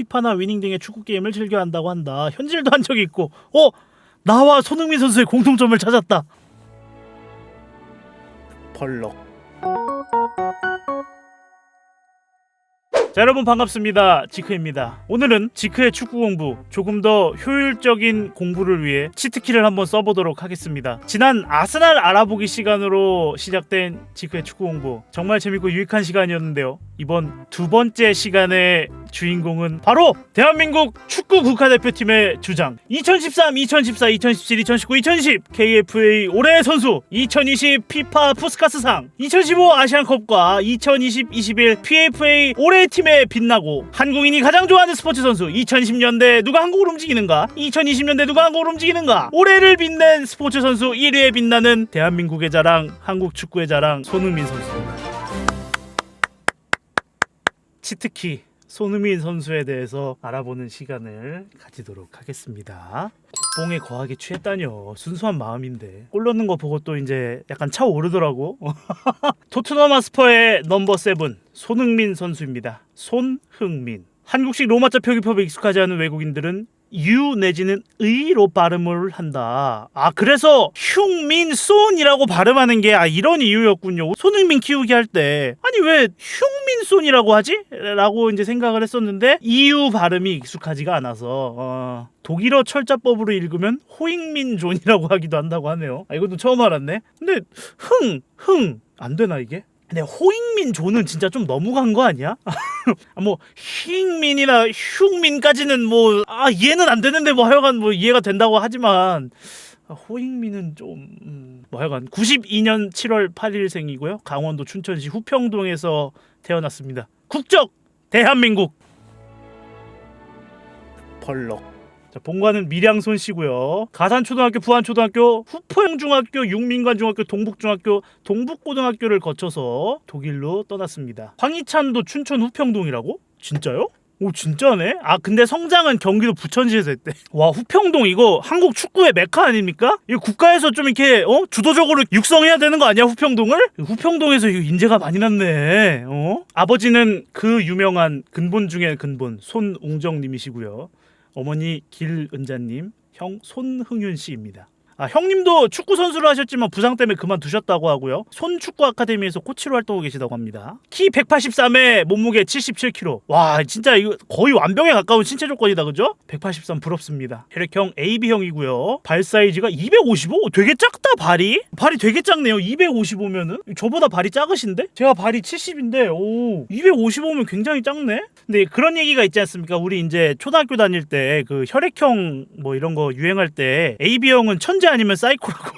피파나 위닝 등의 축구 게임을 즐겨 한다고 한다. 현질도 한 적이 있고. 나와 손흥민 선수의 공통점을 찾았다. 벌럭. 자, 여러분 반갑습니다. 지크입니다. 오늘은 지크의 축구 공부, 조금 더 효율적인 공부를 위해 치트키를 한번 써보도록 하겠습니다. 지난 아스날 알아보기 시간으로 시작된 지크의 축구 공부, 정말 재밌고 유익한 시간이었는데요. 이번 두 번째 시간의 주인공은 바로 대한민국 축구 국가대표팀의 주장, 2013, 2014, 2017, 2019, 2020 KFA 올해의 선수, 2020 피파 푸스카스상, 2015 아시안컵과 2020-21 PFA 올해의 팀에 빛나고 한국인이 가장 좋아하는 스포츠 선수, 2010년대 누가 한국을 움직이는가, 2020년대 누가 한국을 움직이는가, 올해를 빛낸 스포츠 선수 1위에 빛나는 대한민국의 자랑, 한국 축구의 자랑 손흥민 선수입니다. 치트키 손흥민 선수에 대해서 알아보는 시간을 가지도록 하겠습니다. 국뽕에 거하게 취했다뇨. 순수한 마음인데 골 넣는 거 보고 또 이제 약간 차오르더라고. 토트넘 하스퍼의 넘버 7 손흥민 선수입니다. 손흥민. 한국식 로마자 표기법에 익숙하지 않은 외국인들은 유 내지는 의로 발음을 한다. 그래서 흉민손이라고 발음하는 게 이런 이유였군요. 손흥민 키우기 할 때 아니 왜 흉민손이라고 하지? 라고 이제 생각을 했었는데 이유 발음이 익숙하지가 않아서 독일어 철자법으로 읽으면 호잉민존이라고 하기도 한다고 하네요. 이것도 처음 알았네. 근데 안 되나 이게? 근데 호잉민존은 진짜 좀 너무 간 거 아니야? 뭐 힝민이나 흉민까지는 뭐 이해는 안 되는데 뭐 하여간 뭐 이해가 된다고 하지만 호잉민은 좀 뭐 하여간 92년 7월 8일생이고요. 강원도 춘천시 후평동에서 태어났습니다. 국적 대한민국. 벌럭. 자, 본관은 밀양손씨고요. 가산초등학교, 부안초등학교, 후포영중학교, 육민관중학교, 동북중학교, 동북고등학교를 거쳐서 독일로 떠났습니다. 황희찬도 춘천 후평동이라고? 진짜요? 오, 진짜네? 근데 성장은 경기도 부천시에서 했대. 와, 후평동 이거 한국 축구의 메카 아닙니까? 이거 국가에서 좀 이렇게 주도적으로 육성해야 되는 거 아니야, 후평동을? 후평동에서 이거 인재가 많이 났네. 아버지는 그 유명한 근본 중에 근본 손웅정님이시고요. 어머니 길은자님, 형 손흥윤씨입니다. 형님도 축구 선수를 하셨지만 부상 때문에 그만두셨다고 하고요. 손축구 아카데미에서 코치로 활동하고 계시다고 합니다. 키 183에 몸무게 77kg. 와, 진짜 이거 거의 완벽에 가까운 신체 조건이다, 그죠? 183 부럽습니다. 혈액형 AB형이고요. 발 사이즈가 255? 되게 작다, 발이 되게 작네요. 255면은 저보다 발이 작으신데? 제가 발이 70인데 255면 굉장히 작네? 근데 그런 얘기가 있지 않습니까? 우리 이제 초등학교 다닐 때 그 혈액형 뭐 이런 거 유행할 때 AB형은 천재 아니면 사이코라고.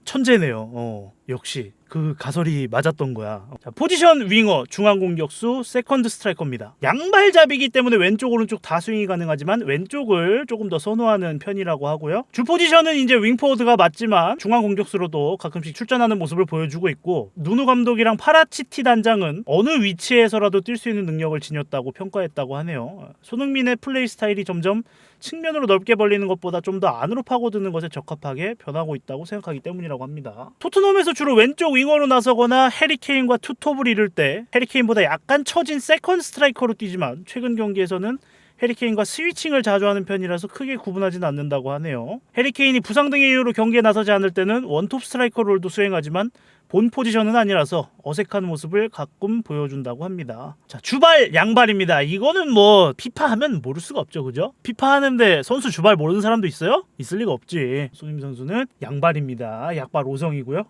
천재네요. 역시 그 가설이 맞았던 거야. 자, 포지션 윙어, 중앙공격수, 세컨드 스트라이커입니다. 양발잡이기 때문에 왼쪽 오른쪽 다 스윙이 가능하지만 왼쪽을 조금 더 선호하는 편이라고 하고요. 주 포지션은 이제 윙포워드가 맞지만 중앙공격수로도 가끔씩 출전하는 모습을 보여주고 있고, 누누 감독이랑 파라치티 단장은 어느 위치에서라도 뛸 수 있는 능력을 지녔다고 평가했다고 하네요. 손흥민의 플레이 스타일이 점점 측면으로 넓게 벌리는 것보다 좀 더 안으로 파고드는 것에 적합하게 변하고 있다고 생각하기 때문이라고 합니다. 토트넘에서 주로 왼쪽 윙어로 나서거나 해리케인과 투톱을 이룰 때 해리케인보다 약간 처진 세컨드 스트라이커로 뛰지만 최근 경기에서는 해리케인과 스위칭을 자주 하는 편이라서 크게 구분하지는 않는다고 하네요. 해리케인이 부상 등의 이유로 경기에 나서지 않을 때는 원톱 스트라이커 롤도 수행하지만 본 포지션은 아니라서 어색한 모습을 가끔 보여준다고 합니다. 자, 주발 양발입니다. 이거는 뭐 피파 하면 모를 수가 없죠, 그죠? 피파 하는데 선수 주발 모르는 사람도 있어요? 있을 리가 없지. 손흥민 선수는 양발입니다. 약발 5성이고요.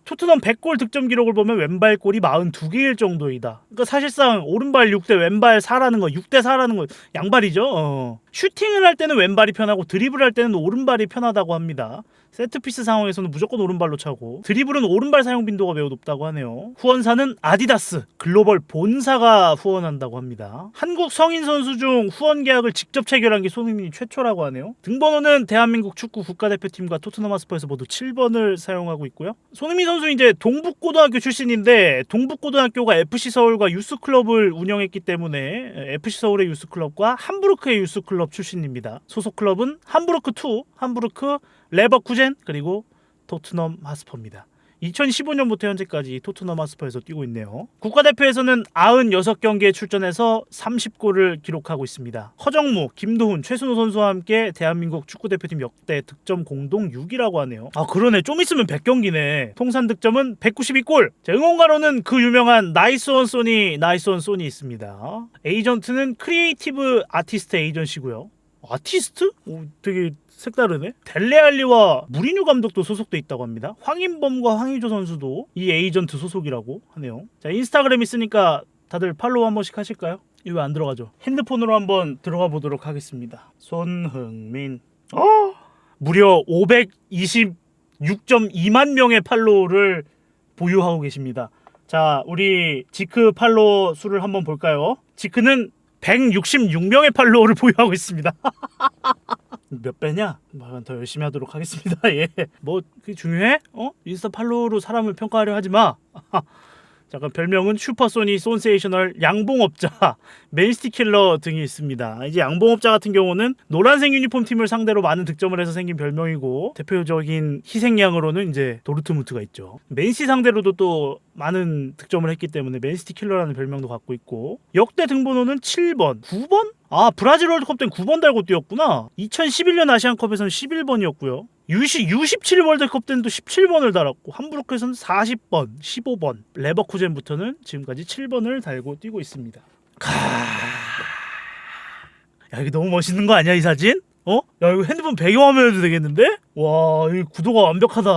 토트넘 100골 득점 기록을 보면 왼발골이 42개일 정도이다. 그러니까 사실상 오른발 6대 왼발 4라는 거, 6대 4라는 거 양발이죠. 슈팅을 할 때는 왼발이 편하고 드리블을 할 때는 오른발이 편하다고 합니다. 세트피스 상황에서는 무조건 오른발로 차고, 드리블은 오른발 사용 빈도가 매우 높다고 하네요. 후원사는 아디다스, 글로벌 본사가 후원한다고 합니다. 한국 성인 선수 중 후원 계약을 직접 체결한 게 손흥민이 최초라고 하네요. 등번호는 대한민국 축구 국가대표팀과 토트넘 하스퍼에서 모두 7번을 사용하고 있고요. 손흥민 선수 이제 동북고등학교 출신인데, 동북고등학교가 FC 서울과 유스클럽을 운영했기 때문에 FC 서울의 유스클럽과 함부르크의 유스클럽 출신입니다. 소속 클럽은 함부르크 2, 함부르크 레버쿠젠, 그리고 토트넘 하스퍼입니다. 2015년부터 현재까지 토트넘 하스퍼에서 뛰고 있네요. 국가대표에서는 96경기에 출전해서 30골을 기록하고 있습니다. 허정무, 김도훈, 최순호 선수와 함께 대한민국 축구대표팀 역대 득점 공동 6위라고 하네요. 아 그러네, 좀 있으면 100경기네. 통산 득점은 192골. 자, 응원가로는 그 유명한 나이스 원 소니 있습니다. 에이전트는 크리에이티브 아티스트 에이전시고요. 아티스트? 오, 되게 색다르네. 델레알리와 무리뉴 감독도 소속돼 있다고 합니다. 황인범과 황의조 선수도 이 에이전트 소속이라고 하네요. 자, 인스타그램 있으니까 다들 팔로우 한 번씩 하실까요? 이거 왜 안 들어가죠? 핸드폰으로 한번 들어가 보도록 하겠습니다. 손흥민. 무려 526.2만 명의 팔로우를 보유하고 계십니다. 자, 우리 지크 팔로워 수를 한번 볼까요? 지크는 166명의 팔로워를 보유하고 있습니다. 몇 배냐? 더 열심히 하도록 하겠습니다. 예. 뭐 그게 중요해? 인스타 팔로우로 사람을 평가하려 하지 마. 잠깐 별명은 슈퍼소니, 손세이셔널, 양봉업자, 맨시티 킬러 등이 있습니다. 이제 양봉업자 같은 경우는 노란색 유니폼 팀을 상대로 많은 득점을 해서 생긴 별명이고, 대표적인 희생양으로는 이제 도르트문트가 있죠. 맨시티 상대로도 또 많은 득점을 했기 때문에 맨시티 킬러라는 별명도 갖고 있고, 역대 등번호는 7번, 9번? 아, 브라질 월드컵 때는 9번 달고 뛰었구나. 2011년 아시안컵에서는 11번이었고요. U17 월드컵 때는 또 17번을 달았고, 함부르크에서는 40번, 15번, 레버쿠젠부터는 지금까지 7번을 달고 뛰고 있습니다. 야, 이게 너무 멋있는 거 아니야, 이 사진? 야, 이거 핸드폰 배경화면 해도 되겠는데? 와, 이 구도가 완벽하다.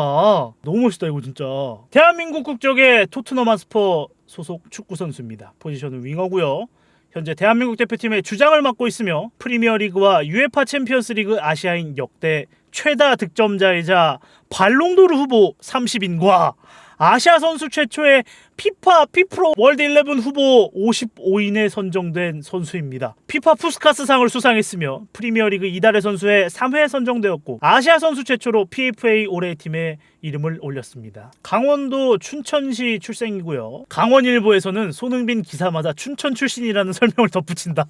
너무 멋있다, 이거 진짜. 대한민국 국적의 토트넘 하스퍼 소속 축구 선수입니다. 포지션은 윙어고요. 현재 대한민국 대표팀의 주장을 맡고 있으며 프리미어리그와 UEFA 챔피언스리그 아시아인 역대 최다 득점자이자 발롱도르 후보 30인과 아시아 선수 최초의 피파 피프로 월드 11 후보 55인에 선정된 선수입니다. 피파 푸스카스상을 수상했으며 프리미어리그 이달의 선수에 3회 선정되었고, 아시아 선수 최초로 PFA 올해의 팀에 이름을 올렸습니다. 강원도 춘천시 출생이고요. 강원일보에서는 손흥민 기사마다 춘천 출신이라는 설명을 덧붙인다.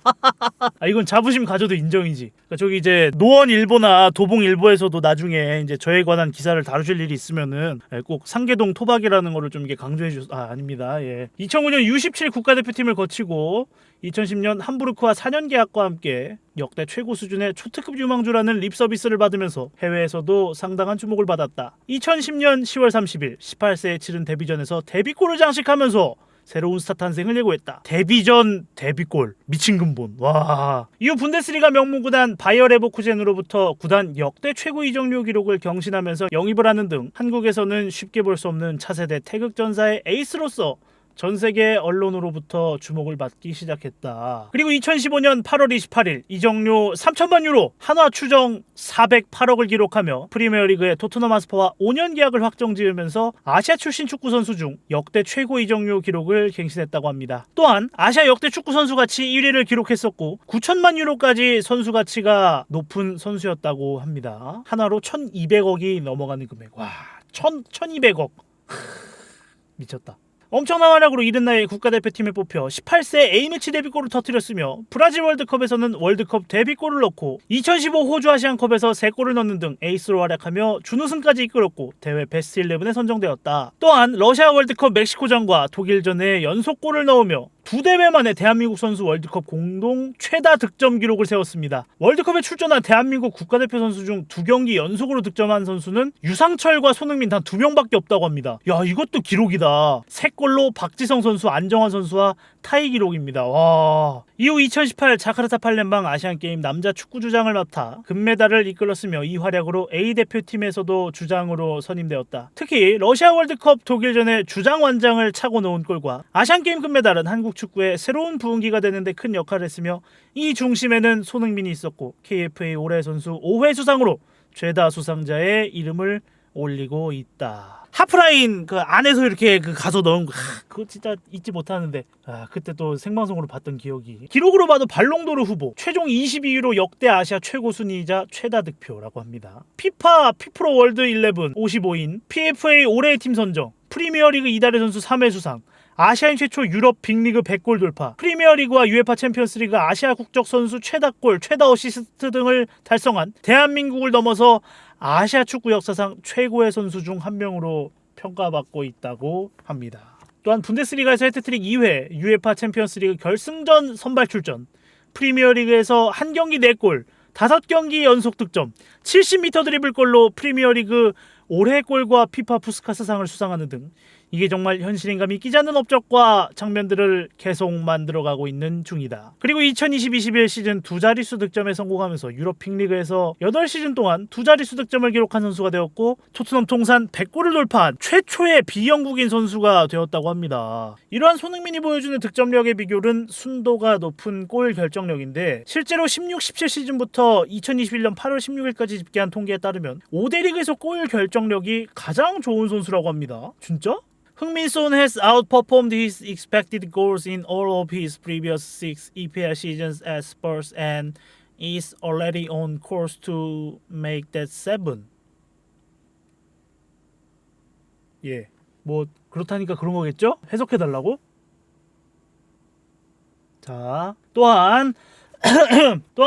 이건 자부심 가져도 인정이지. 그러니까 저기 이제 노원일보나 도봉일보에서도 나중에 이제 저에 관한 기사를 다루실 일이 있으면은 꼭 상계동 토박이라는 거를 좀 이렇게 강조해 주셔서. 아닙니다. 예. 2009년 U17 국가대표팀을 거치고 2010년 함부르크와 4년 계약과 함께 역대 최고 수준의 초특급 유망주라는 립서비스를 받으면서 해외에서도 상당한 주목을 받았다. 2010년 10월 30일 18세에 치른 데뷔전에서 데뷔골을 장식하면서 새로운 스타 탄생을 예고했다. 데뷔전 데뷔골, 미친 근본. 와. 이후 분데스리가 명문구단 바이어 레버쿠젠으로부터 구단 역대 최고 이적료 기록을 경신하면서 영입을 하는 등 한국에서는 쉽게 볼 수 없는 차세대 태극전사의 에이스로서 전 세계 언론으로부터 주목을 받기 시작했다. 그리고 2015년 8월 28일 이적료 3천만 유로, 한화 추정 408억을 기록하며 프리미어리그의 토트넘 하스퍼와 5년 계약을 확정지으면서 아시아 출신 축구 선수 중 역대 최고 이적료 기록을 갱신했다고 합니다. 또한 아시아 역대 축구 선수 가치 1위를 기록했었고 9천만 유로까지 선수 가치가 높은 선수였다고 합니다. 하나로 1,200억이 넘어가는 금액. 와, 1,200억. 미쳤다. 엄청난 활약으로 이른 나이에 국가대표팀에 뽑혀 18세 A매치 데뷔골을 터뜨렸으며 브라질 월드컵에서는 월드컵 데뷔골을 넣고 2015 호주 아시안컵에서 3골을 넣는 등 에이스로 활약하며 준우승까지 이끌었고 대회 베스트 11에 선정되었다. 또한 러시아 월드컵 멕시코전과 독일전에 연속골을 넣으며 2대회 만에 대한민국 선수 월드컵 공동 최다 득점 기록을 세웠습니다. 월드컵에 출전한 대한민국 국가대표 선수 중 2경기 연속으로 득점한 선수는 유상철과 손흥민 단 2명밖에 없다고 합니다. 야, 이것도 기록이다. 3골로 박지성 선수, 안정환 선수와 타이 기록입니다. 와. 이후 2018 자카르타 팔렘방 아시안게임 남자 축구 주장을 맡아 금메달을 이끌었으며 이 활약으로 A 대표팀에서도 주장으로 선임되었다. 특히 러시아 월드컵 독일전에 주장 완장을 차고 놓은 골과 아시안게임 금메달은 한국 축구의 새로운 부흥기가 되는데 큰 역할을 했으며 이 중심에는 손흥민이 있었고 KFA 올해 선수 5회 수상으로 최다 수상자의 이름을 올리고 있다. 하프라인 그 안에서 이렇게 그 가서 넣은 거, 그거 진짜 잊지 못하는데, 그때 또 생방송으로 봤던 기억이. 기록으로 봐도 발롱도르 후보, 최종 22위로 역대 아시아 최고 순위이자 최다 득표라고 합니다. 피파 피프로 월드 11 55인, PFA 올해의 팀 선정, 프리미어리그 이달의 선수 3회 수상, 아시아인 최초 유럽 빅리그 100골 돌파, 프리미어리그와 UEFA 챔피언스리그 아시아 국적 선수 최다골, 최다 어시스트 등을 달성한 대한민국을 넘어서 아시아 축구 역사상 최고의 선수 중 한 명으로 평가받고 있다고 합니다. 또한 분데스리가에서 해트트릭 2회, UEFA 챔피언스리그 결승전 선발 출전, 프리미어리그에서 한 경기 4골, 5경기 연속 득점, 70m 드리블골로 프리미어리그 올해 골과 피파 푸스카스상을 수상하는 등 이게 정말 현실인가 믿기지 않는 업적과 장면들을 계속 만들어가고 있는 중이다. 그리고 2020-21 시즌 두 자릿수 득점에 성공하면서 유럽 빅리그에서 8시즌 동안 두 자릿수 득점을 기록한 선수가 되었고 토트넘 통산 100골을 돌파한 최초의 비영국인 선수가 되었다고 합니다. 이러한 손흥민이 보여주는 득점력의 비결은 순도가 높은 골 결정력인데 실제로 16-17 시즌부터 2021년 8월 16일까지 집계한 통계에 따르면 5대 리그에서 골 결정력이 가장 좋은 선수라고 합니다. 진짜? Heung-min has outperformed his expected goals in all of his previous 6 EPL seasons at Spurs and is already on course to make that 7. 예, 뭐 그렇다니까 그런 거겠죠? 해석해달라고? 자, 또한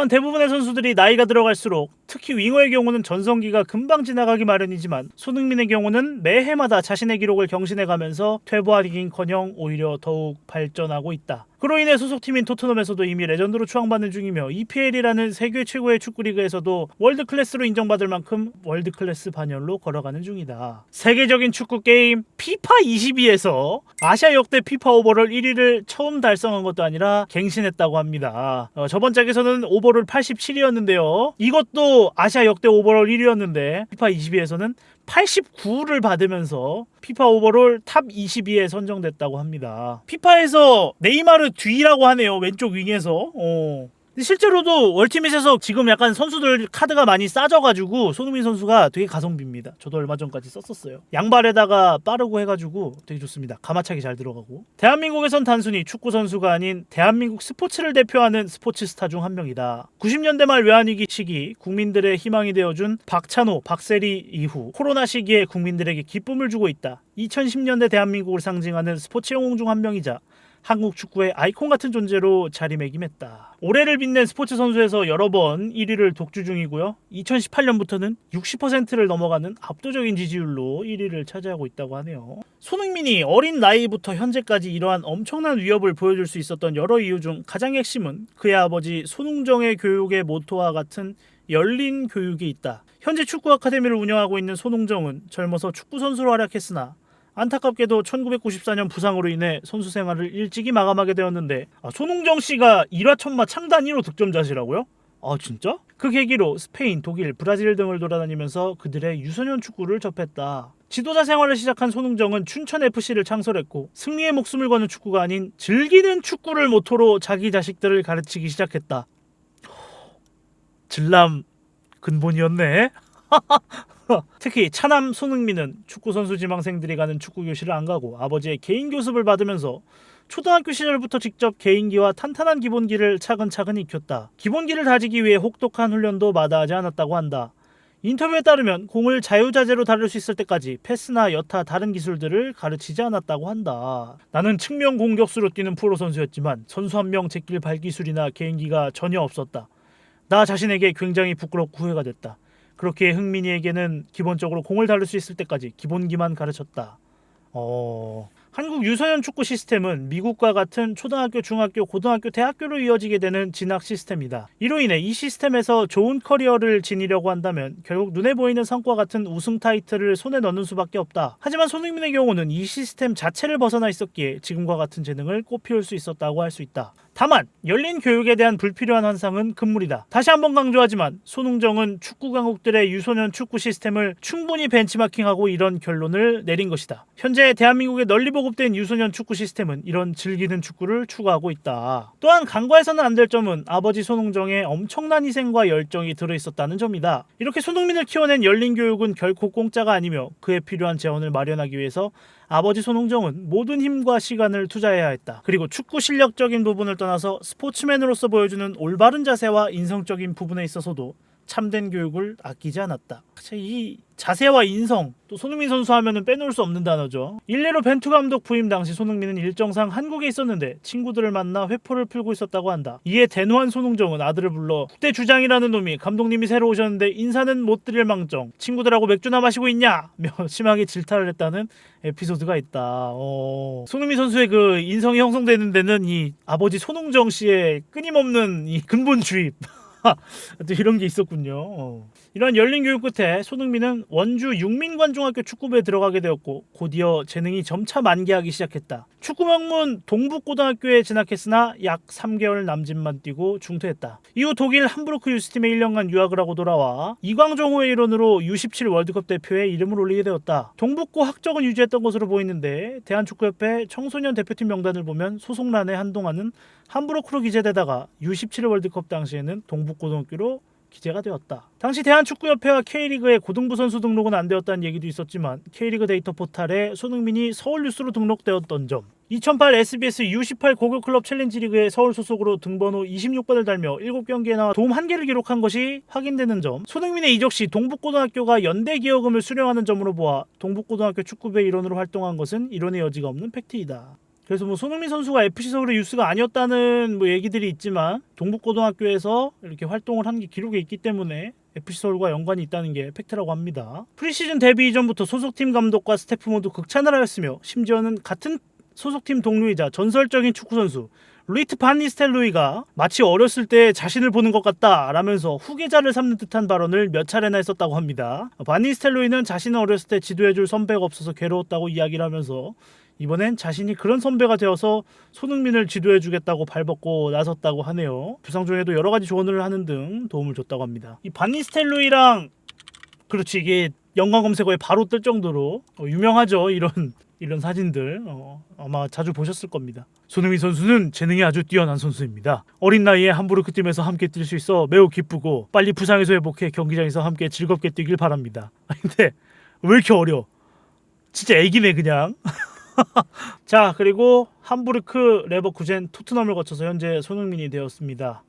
대부분의 선수들이 나이가 들어갈수록 특히 윙어의 경우는 전성기가 금방 지나가기 마련이지만 손흥민의 경우는 매해마다 자신의 기록을 경신해가면서 퇴보하기는커녕 오히려 더욱 발전하고 있다. 그로 인해 소속팀인 토트넘에서도 이미 레전드로 추앙받는 중이며 EPL이라는 세계 최고의 축구리그에서도 월드클래스로 인정받을 만큼 월드클래스 반열로 걸어가는 중이다. 세계적인 축구 게임 피파 22에서 아시아 역대 피파 오버롤 1위를 처음 달성한 것도 아니라 갱신했다고 합니다. 저번 짝에서는 오버롤 87이었는데요. 이것도 아시아 역대 오버롤 1위였는데 피파 22에서는 89를 받으면서 피파 오버롤 탑 22에 선정됐다고 합니다. 피파에서 네이마르 뒤라고 하네요. 왼쪽 윙에서. 실제로도 월티밋에서 지금 약간 선수들 카드가 많이 싸져가지고 손흥민 선수가 되게 가성비입니다. 저도 얼마 전까지 썼었어요. 양발에다가 빠르고 해가지고 되게 좋습니다. 가마차기 잘 들어가고. 대한민국에선 단순히 축구 선수가 아닌 대한민국 스포츠를 대표하는 스포츠 스타 중 한 명이다. 90년대 말 외환위기 시기 국민들의 희망이 되어준 박찬호, 박세리 이후 코로나 시기에 국민들에게 기쁨을 주고 있다. 2010년대 대한민국을 상징하는 스포츠 영웅 중 한 명이자 한국 축구의 아이콘 같은 존재로 자리매김했다. 올해를 빛낸 스포츠 선수에서 여러 번 1위를 독주 중이고요. 2018년부터는 60%를 넘어가는 압도적인 지지율로 1위를 차지하고 있다고 하네요. 손흥민이 어린 나이부터 현재까지 이러한 엄청난 위협을 보여줄 수 있었던 여러 이유 중 가장 핵심은 그의 아버지 손흥정의 교육의 모토와 같은 열린 교육이 있다. 현재 축구 아카데미를 운영하고 있는 손흥정은 젊어서 축구 선수로 활약했으나 안타깝게도 1994년 부상으로 인해 선수 생활을 일찍이 마감하게 되었는데 손흥정 씨가 1화 천마 창단 1호 득점자시라고요? 아 진짜? 그 계기로 스페인, 독일, 브라질 등을 돌아다니면서 그들의 유소년 축구를 접했다. 지도자 생활을 시작한 손흥정은 춘천FC를 창설했고 승리에 목숨을 거는 축구가 아닌 즐기는 축구를 모토로 자기 자식들을 가르치기 시작했다. 진람 근본이었네. 특히 차남 손흥민은 축구선수 지망생들이 가는 축구교실을 안 가고 아버지의 개인 교습을 받으면서 초등학교 시절부터 직접 개인기와 탄탄한 기본기를 차근차근 익혔다. 기본기를 다지기 위해 혹독한 훈련도 마다하지 않았다고 한다. 인터뷰에 따르면 공을 자유자재로 다룰 수 있을 때까지 패스나 여타 다른 기술들을 가르치지 않았다고 한다. 나는 측면 공격수로 뛰는 프로 선수였지만 선수 한 명 제낄 발기술이나 개인기가 전혀 없었다. 나 자신에게 굉장히 부끄럽고 후회가 됐다. 그렇게 흥민이에게는 기본적으로 공을 다룰 수 있을 때까지 기본기만 가르쳤다. 한국 유소년 축구 시스템은 미국과 같은 초등학교, 중학교, 고등학교, 대학교로 이어지게 되는 진학 시스템이다. 이로 인해 이 시스템에서 좋은 커리어를 지니려고 한다면 결국 눈에 보이는 성과 같은 우승 타이틀을 손에 넣는 수밖에 없다. 하지만 손흥민의 경우는 이 시스템 자체를 벗어나 있었기에 지금과 같은 재능을 꽃피울 수 있었다고 할 수 있다. 다만 열린 교육에 대한 불필요한 환상은 금물이다. 다시 한번 강조하지만 손흥정은 축구 강국들의 유소년 축구 시스템을 충분히 벤치마킹하고 이런 결론을 내린 것이다. 현재 대한민국에 널리 보급된 유소년 축구 시스템은 이런 즐기는 축구를 추구하고 있다. 또한 간과해서는 안 될 점은 아버지 손흥정의 엄청난 희생과 열정이 들어있었다는 점이다. 이렇게 손흥민을 키워낸 열린 교육은 결코 공짜가 아니며 그에 필요한 재원을 마련하기 위해서 아버지 손흥정은 모든 힘과 시간을 투자해야 했다. 그리고 축구 실력적인 부분을 떠나서 스포츠맨으로서 보여주는 올바른 자세와 인성적인 부분에 있어서도 참된 교육을 아끼지 않았다. 이 자세와 인성, 또 손흥민 선수 하면은 빼놓을 수 없는 단어죠. 일례로 벤투 감독 부임 당시 손흥민은 일정상 한국에 있었는데 친구들을 만나 회포를 풀고 있었다고 한다. 이에 대노한 손흥정은 아들을 불러 국대 주장이라는 놈이 감독님이 새로 오셨는데 인사는 못 드릴 망정 친구들하고 맥주나 마시고 있냐? 며 심하게 질타를 했다는 에피소드가 있다. 손흥민 선수의 그 인성이 형성되는 데는 이 아버지 손흥정 씨의 끊임없는 이 근본 주입 또 이런 게 있었군요. 이러한 열린 교육 끝에 손흥민은 원주 육민관중학교 축구부에 들어가게 되었고 곧이어 재능이 점차 만개하기 시작했다. 축구 명문 동북고등학교에 진학했으나 약 3개월 남짓만 뛰고 중퇴했다. 이후 독일 함부르크 유스팀에 1년간 유학을 하고 돌아와 이광종호의 일원으로 U17 월드컵 대표에 이름을 올리게 되었다. 동북고 학적은 유지했던 것으로 보이는데 대한축구협회 청소년 대표팀 명단을 보면 소속란에 한동안은 함부르크로 기재되다가 U17 월드컵 당시에는 동북고등학교로 기재가 되었다. 당시 대한축구협회와 K리그의 고등부 선수 등록은 안 되었다는 얘기도 있었지만 K리그 데이터 포탈에 손흥민이 서울유스로 등록되었던 점, 2008 SBS U18 고교클럽 챌린지 리그의 서울 소속으로 등번호 26번을 달며 7경기에 나와 도움 1개를 기록한 것이 확인되는 점, 손흥민의 이적 시 동북고등학교가 연대기여금을 수령하는 점으로 보아 동북고등학교 축구부의 일원으로 활동한 것은 이론의 여지가 없는 팩트이다. 그래서 손흥민 선수가 FC 서울의 유스가 아니었다는 얘기들이 있지만 동북고등학교에서 이렇게 활동을 한 게 기록에 있기 때문에 FC 서울과 연관이 있다는 게 팩트라고 합니다. 프리시즌 데뷔 이전부터 소속팀 감독과 스태프 모두 극찬을 하였으며 심지어는 같은 소속팀 동료이자 전설적인 축구선수 루이트 반 니스텔로이가 마치 어렸을 때 자신을 보는 것 같다 라면서 후계자를 삼는 듯한 발언을 몇 차례나 했었다고 합니다. 반 니스텔로이는 자신은 어렸을 때 지도해줄 선배가 없어서 괴로웠다고 이야기를 하면서 이번엔 자신이 그런 선배가 되어서 손흥민을 지도해주겠다고 발벗고 나섰다고 하네요. 부상 중에도 여러 가지 조언을 하는 등 도움을 줬다고 합니다. 이 반니스텔로이랑 그렇지 이게 연관 검색어에 바로 뜰 정도로 유명하죠. 이런 사진들 아마 자주 보셨을 겁니다. 손흥민 선수는 재능이 아주 뛰어난 선수입니다. 어린 나이에 함부르크 팀에서 함께 뛸 수 있어 매우 기쁘고 빨리 부상에서 회복해 경기장에서 함께 즐겁게 뛰길 바랍니다. 근데 왜 이렇게 어려? 진짜 애기네 그냥. 자, 그리고 함부르크, 레버쿠젠, 토트넘을 거쳐서 현재 손흥민이 되었습니다.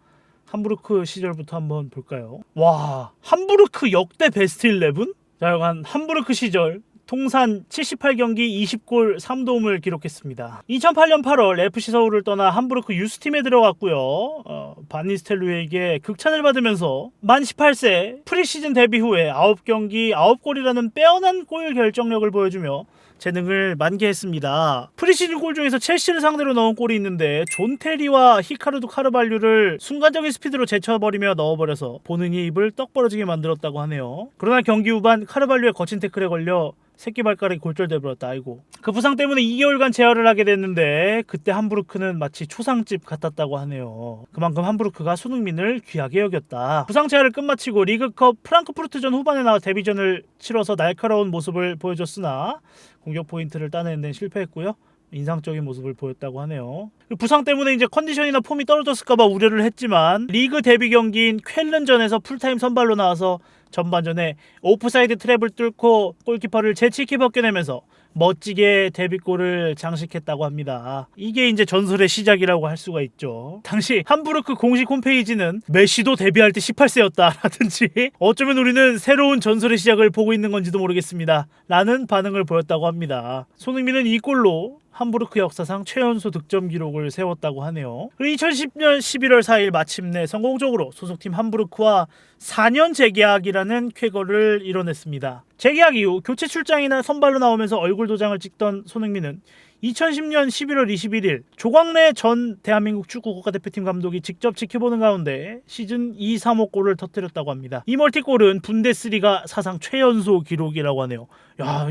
함부르크 시절부터 한번 볼까요? 와, 함부르크 역대 베스트 11? 자, 여간 함부르크 시절 통산 78경기 20골 3도움을 기록했습니다. 2008년 8월 FC 서울을 떠나 함부르크 유스팀에 들어갔고요. 반 니스텔로이에게 극찬을 받으면서 만 18세 프리시즌 데뷔 후에 9경기 9골이라는 빼어난 골 결정력을 보여주며 재능을 만개했습니다. 프리시즌 골 중에서 첼시를 상대로 넣은 골이 있는데 존 테리와 히카르도 카르발류를 순간적인 스피드로 제쳐버리며 넣어버려서 보는 이의 입을 떡 벌어지게 만들었다고 하네요. 그러나 경기 후반 카르발류의 거친 태클에 걸려 새끼발가락이 골절돼 버렸다. 아이고. 그 부상 때문에 2개월간 재활을 하게 됐는데 그때 함부르크는 마치 초상집 같았다고 하네요. 그만큼 함부르크가 손흥민을 귀하게 여겼다. 부상 재활을 끝마치고 리그컵 프랑크푸르트전 후반에 나와 데뷔전을 치러서 날카로운 모습을 보여줬으나 공격 포인트를 따내는 데는 실패했고요. 인상적인 모습을 보였다고 하네요. 부상 때문에 이제 컨디션이나 폼이 떨어졌을까봐 우려를 했지만 리그 데뷔 경기인 쾰른전에서 풀타임 선발로 나와서 전반전에 오프사이드 트랩을 뚫고 골키퍼를 재치키 벗겨내면서 멋지게 데뷔골을 장식했다고 합니다. 이게 이제 전설의 시작이라고 할 수가 있죠. 당시 함부르크 공식 홈페이지는 메시도 데뷔할 때 18세였다라든지 어쩌면 우리는 새로운 전설의 시작을 보고 있는 건지도 모르겠습니다 라는 반응을 보였다고 합니다. 손흥민은 이 골로 함부르크 역사상 최연소 득점 기록을 세웠다고 하네요. 그리고 2010년 11월 4일 마침내 성공적으로 소속팀 함부르크와 4년 재계약이라는 쾌거를 이뤄냈습니다. 재계약 이후 교체 출장이나 선발로 나오면서 얼굴 도장을 찍던 손흥민은 2010년 11월 21일 조광래 전 대한민국 축구 국가대표팀 감독이 직접 지켜보는 가운데 시즌 2, 3호 골을 터뜨렸다고 합니다. 이 멀티골은 분데스리가 사상 최연소 기록이라고 하네요. 야,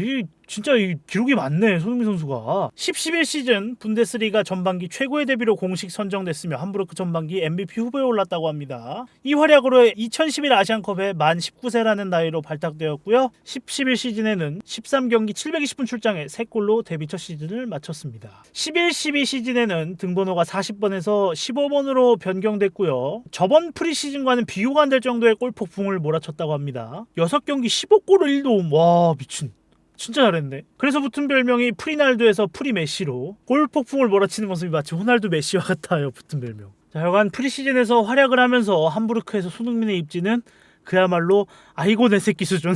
진짜 이 기록이 많네 손흥민 선수가. 10-11 시즌 분데스리가 전반기 최고의 데뷔로 공식 선정됐으며 함부르크 전반기 MVP 후보에 올랐다고 합니다. 이 활약으로 2011 아시안컵에 만 19세라는 나이로 발탁되었고요. 10-11 시즌에는 13경기 720분 출장에 3골로 데뷔 첫 시즌을 마쳤습니다. 11-12 시즌에는 등번호가 40번에서 15번으로 변경됐고요. 저번 프리시즌과는 비교가 안 될 정도의 골 폭풍을 몰아쳤다고 합니다. 6경기 15골을 1도움. 와, 미친. 진짜 잘했네. 그래서 붙은 별명이 프리날도에서 프리메시로 골 폭풍을 몰아치는 모습이 마치 호날두 메시와 같아요. 붙은 별명. 자, 여간 프리시즌에서 활약을 하면서 함부르크에서 손흥민의 입지는 그야말로 아이고 내 새끼 수준.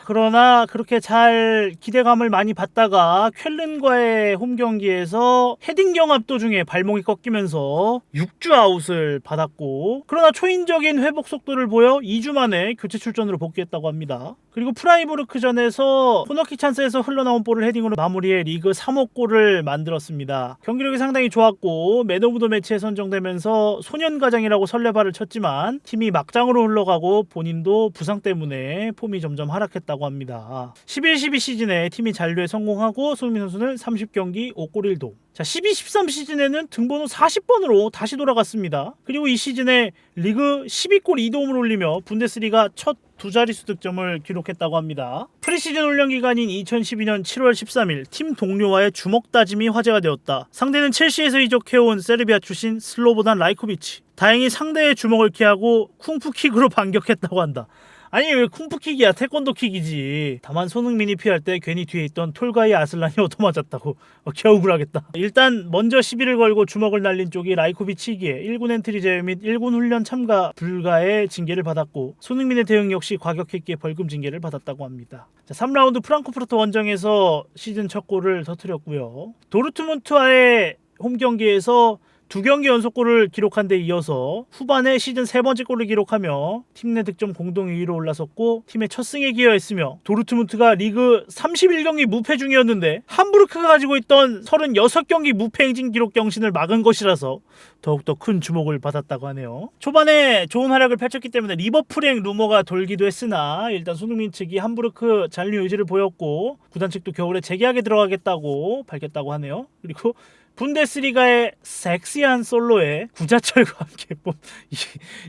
그러나 그렇게 잘 기대감을 많이 받다가 쾰른과의 홈경기에서 헤딩 경합 도중에 발목이 꺾이면서 6주 아웃을 받았고, 그러나 초인적인 회복 속도를 보여 2주 만에 교체 출전으로 복귀했다고 합니다. 그리고 프라이부르크전에서 코너킥 찬스에서 흘러나온 볼을 헤딩으로 마무리해 리그 3호 골을 만들었습니다. 경기력이 상당히 좋았고 맨 오브 더 매치에 선정되면서 소년가장이라고 설레발을 쳤지만 팀이 막장으로 흘러가고 본인도 부상 때문에 폼이 점점 하락했다고 합니다. 11-12 시즌에 팀이 잔류에 성공하고 손흥민 선수는 30경기 5골 1도움. 자, 12-13 시즌에는 등번호 40번으로 다시 돌아갔습니다. 그리고 이 시즌에 리그 12골 2도움을 올리며 분데스리가 첫 두 자릿수 득점을 기록했다고 합니다. 프리시즌 훈련 기간인 2012년 7월 13일 팀 동료와의 주먹 다짐이 화제가 되었다. 상대는 첼시에서 이적해온 세르비아 출신 슬로보단 라이코비치. 다행히 상대의 주먹을 피하고 쿵푸킥으로 반격했다고 한다. 아니 왜 쿵푸킥이야, 태권도킥이지. 다만 손흥민이 피할 때 괜히 뒤에 있던 톨가이 아슬란이 얻어맞았다고. 겨우굴하겠다. 일단 먼저 시비를 걸고 주먹을 날린 쪽이 라이코비치이기에 1군 엔트리 제외 및 1군 훈련 참가 불가의 징계를 받았고, 손흥민의 대응 역시 과격했기에 벌금 징계를 받았다고 합니다. 자, 3라운드 프랑크푸르트 원정에서 시즌 첫 골을 터뜨렸고요. 도르트문트와의 홈경기에서 2경기 연속골을 기록한 데 이어서 후반에 시즌 3번째 골을 기록하며 팀 내 득점 공동 2위로 올라섰고 팀의 첫 승에 기여했으며, 도르트문트가 리그 31경기 무패 중이었는데 함부르크가 가지고 있던 36경기 무패 행진 기록 경신을 막은 것이라서 더욱더 큰 주목을 받았다고 하네요. 초반에 좋은 활약을 펼쳤기 때문에 리버풀행 루머가 돌기도 했으나 일단 손흥민 측이 함부르크 잔류 의지를 보였고 구단 측도 겨울에 재계약에 들어가겠다고 밝혔다고 하네요. 그리고 분데스리가의 섹시한 솔로에 구자철과 함께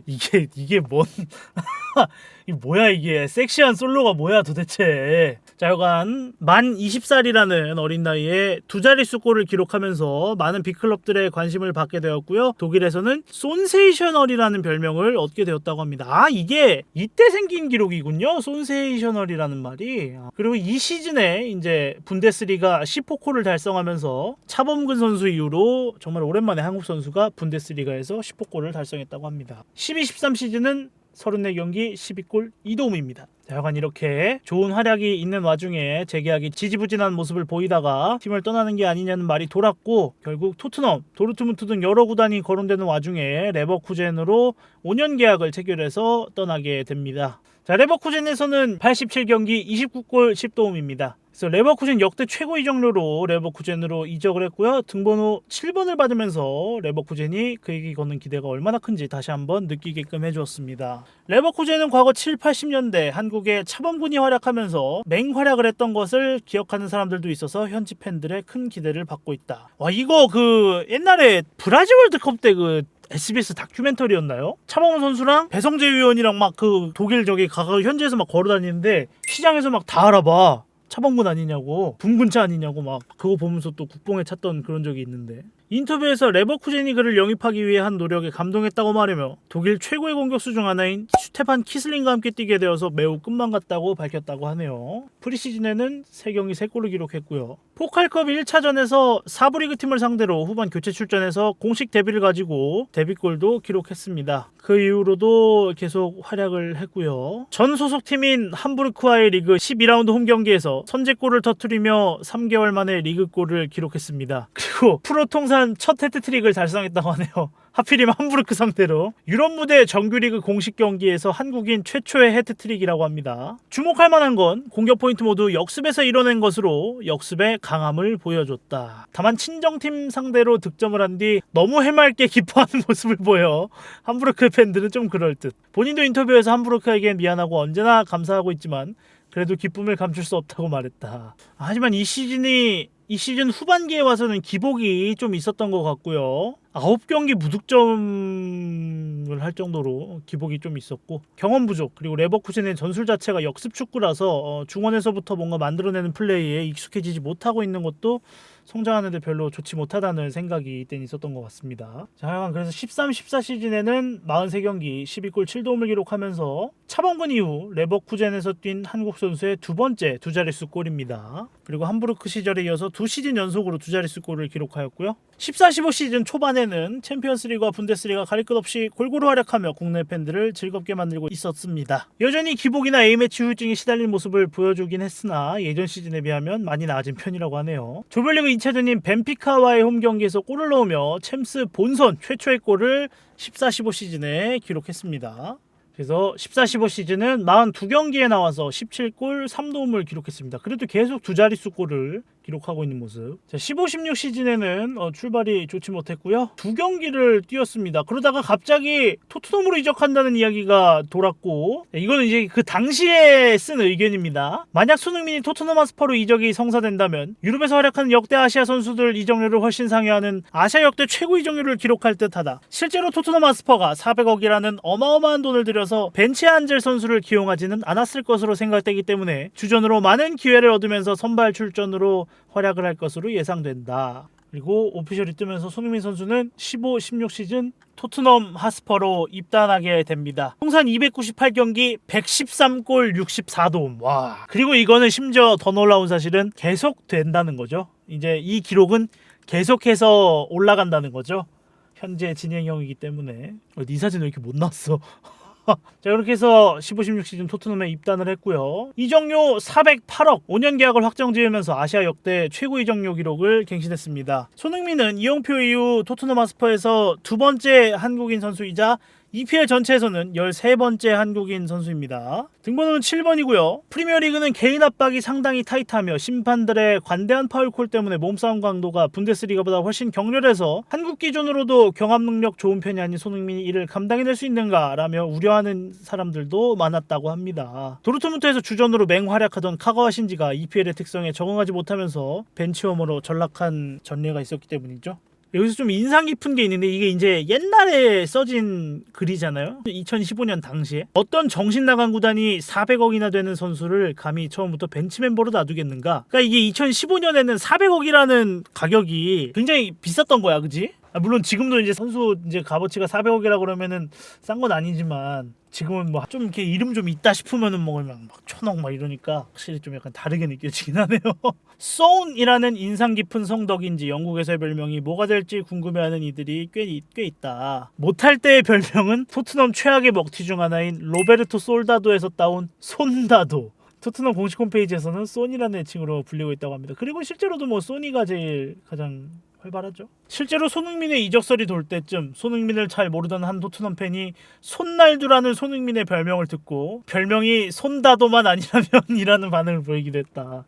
이게 뭔 이 뭐야, 이게 섹시한 솔로가 뭐야 도대체. 자, 여간 만 20살이라는 어린 나이에 두 자릿수 골을 기록하면서 많은 빅클럽들의 관심을 받게 되었고요. 독일에서는 손세이셔널이라는 별명을 얻게 되었다고 합니다. 아, 이게 이때 생긴 기록이군요, 손세이셔널이라는 말이. 그리고 이 시즌에 이제 분데스리가 10호골을 달성하면서 차범근 선수 이후로 정말 오랜만에 한국 선수가 분데스리가에서 10호골을 달성했다고 합니다. 12-13 시즌은 34경기 12골 2도움입니다. 약간 이렇게 좋은 활약이 있는 와중에 재계약이 지지부진한 모습을 보이다가 팀을 떠나는 게 아니냐는 말이 돌았고, 결국 토트넘, 도르트문트 등 여러 구단이 거론되는 와중에 레버쿠젠으로 5년 계약을 체결해서 떠나게 됩니다. 자, 레버쿠젠에서는 87경기 29골 10도움입니다. 그래서 레버쿠젠 역대 최고 이적료로 레버쿠젠으로 이적을 했고요. 등번호 7번을 받으면서 레버쿠젠이 그에게 걷는 기대가 얼마나 큰지 다시 한번 느끼게끔 해주었습니다. 레버쿠젠은 과거 7, 80년대 한국의 차범근이 활약하면서 맹활약을 했던 것을 기억하는 사람들도 있어서 현지 팬들의 큰 기대를 받고 있다. 와, 이거 그 옛날에 브라질 월드컵 때 그 SBS 다큐멘터리였나요? 차범근 선수랑 배성재 위원이랑 막 그 독일 저기 가가 현지에서 막 걸어다니는데 시장에서 막 다 알아봐. 차범근 아니냐고, 붕근차 아니냐고 막 그거 보면서 또 국뽕에 찼던 그런 적이 있는데, 인터뷰에서 레버쿠젠이 그를 영입하기 위해 한 노력에 감동했다고 말하며 독일 최고의 공격수 중 하나인 슈테판 키슬링과 함께 뛰게 되어서 매우 꿈만 같다고 밝혔다고 하네요. 프리시즌에는 3경기 3골을 기록했고요. 포칼컵 1차전에서 4부 리그 팀을 상대로 후반 교체 출전해서 공식 데뷔를 가지고 데뷔골도 기록했습니다. 그 이후로도 계속 활약을 했고요. 전 소속팀인 함부르크와의 리그 12라운드 홈경기에서 선제골을 터뜨리며 3개월 만에 리그골을 기록했습니다. 그리고 프로 통산 첫 해트트릭을 달성했다고 하네요. 하필이면 함부르크 상대로. 유럽 무대 정규리그 공식 경기에서 한국인 최초의 해트트릭이라고 합니다. 주목할 만한 건 공격 포인트 모두 역습에서 이뤄낸 것으로 역습의 강함을 보여줬다. 다만 친정팀 상대로 득점을 한 뒤 너무 해맑게 기뻐하는 모습을 보여 함부르크 팬들은 좀 그럴듯. 본인도 인터뷰에서 함부르크에겐 미안하고 언제나 감사하고 있지만 그래도 기쁨을 감출 수 없다고 말했다. 하지만 이 시즌 후반기에 와서는 기복이 좀 있었던 것 같고요. 9경기 무득점을 할 정도로 기복이 좀 있었고, 경험 부족, 그리고 레버쿠젠의 전술 자체가 역습 축구라서 중원에서부터 뭔가 만들어내는 플레이에 익숙해지지 못하고 있는 것도 성장하는데 별로 좋지 못하다는 생각이 이때 있었던 것 같습니다. 자, 하여간 그래서 13-14 시즌에는 43경기 12골 7도움을 기록하면서 차범근 이후 레버쿠젠에서 뛴 한국 선수의 두 번째 두 자릿수 골입니다. 그리고 함부르크 시절에 이어서 두 시즌 연속으로 두 자릿수 골을 기록하였고요. 14-15 시즌 초반에는 챔피언스리그와 분데스리가 가릴 것 없이 골고루 활약하며 국내 팬들을 즐겁게 만들고 있었습니다. 여전히 기복이나 A매치 후유증에 시달린 모습을 보여주긴 했으나 예전 시즌에 비하면 많이 나아진 편이라고 하네요. 조별리그 2차전인 벤피카와의 홈경기에서 골을 넣으며 챔스 본선 최초의 골을 14-15 시즌에 기록했습니다. 그래서 14-15 시즌은 42경기에 나와서 17골 3도움을 기록했습니다. 그래도 계속 두 자릿수 골을 기록하고 있는 모습. 자, 15-16 시즌에는 출발이 좋지 못했고요. 두 경기를 뛰었습니다. 그러다가 갑자기 토트넘으로 이적한다는 이야기가 돌았고, 이거는 이제 그 당시에 쓴 의견입니다. 만약 손흥민이 토트넘 하스퍼로 이적이 성사된다면 유럽에서 활약하는 역대 아시아 선수들 이적료를 훨씬 상회하는 아시아 역대 최고 이적료를 기록할 듯하다. 실제로 토트넘 하스퍼가 400억이라는 어마어마한 돈을 들여서 벤치에 앉을 선수를 기용하지는 않았을 것으로 생각되기 때문에 주전으로 많은 기회를 얻으면서 선발 출전으로 활약을 할 것으로 예상된다. 그리고 오피셜이 뜨면서 손흥민 선수는 15-16 시즌 토트넘 하스퍼로 입단하게 됩니다. 통산 298경기 113골 64도움. 와. 그리고 이거는 심지어 더 놀라운 사실은 계속 된다는 거죠. 이제 이 기록은 계속해서 올라간다는 거죠. 현재 진행형이기 때문에. 이 사진 왜 이렇게 못 나왔어? 자, 그렇게 해서 15-16 시즌 토트넘에 입단을 했고요. 이적료 408억 5년 계약을 확정 지으면서 아시아 역대 최고 이적료 기록을 갱신했습니다. 손흥민은 이용표 이후 토트넘 하스퍼에서 두 번째 한국인 선수이자 EPL 전체에서는 13번째 한국인 선수입니다. 등번호는 7번이고요. 프리미어리그는 개인 압박이 상당히 타이트하며 심판들의 관대한 파울콜 때문에 몸싸움 강도가 분데스리가보다 훨씬 격렬해서 한국 기준으로도 경합 능력 좋은 편이 아닌 손흥민이 이를 감당해낼 수 있는가 라며 우려하는 사람들도 많았다고 합니다. 도르트문트에서 주전으로 맹활약하던 카가와 신지가 EPL의 특성에 적응하지 못하면서 벤치워머로 전락한 전례가 있었기 때문이죠. 여기서 좀 인상 깊은 게 있는데 이게 이제 옛날에 써진 글이잖아요. 2015년 당시에 어떤 정신 나간 구단이 400억이나 되는 선수를 감히 처음부터 벤치 멤버로 놔두겠는가. 그러니까 이게 2015년에는 400억이라는 가격이 굉장히 비쌌던 거야, 그지? 물론 지금도 이제 선수 이제 값어치가 400억이라 그러면은 싼 건 아니지만 지금은 뭐 좀 이렇게 이름 좀 있다 싶으면은 뭐 막 1000억 막 이러니까 확실히 좀 약간 다르게 느껴지긴 하네요. 소운이라는 인상 깊은 성덕인지 영국에서의 별명이 뭐가 될지 궁금해하는 이들이 꽤 있다. 못할 때의 별명은 토트넘 최악의 먹튀 중 하나인 로베르토 솔다도에서 따온 손다도. 토트넘 공식 홈페이지에서는 소니라는 애칭으로 불리고 있다고 합니다. 그리고 실제로도 뭐 소니가 제일 가장 활발하죠. 실제로 손흥민의 이적설이 돌 때쯤 손흥민을 잘 모르던 한 토트넘 팬이 손날두라는 손흥민의 별명을 듣고 별명이 손다도만 아니라면 이라는 반응을 보이기도 했다.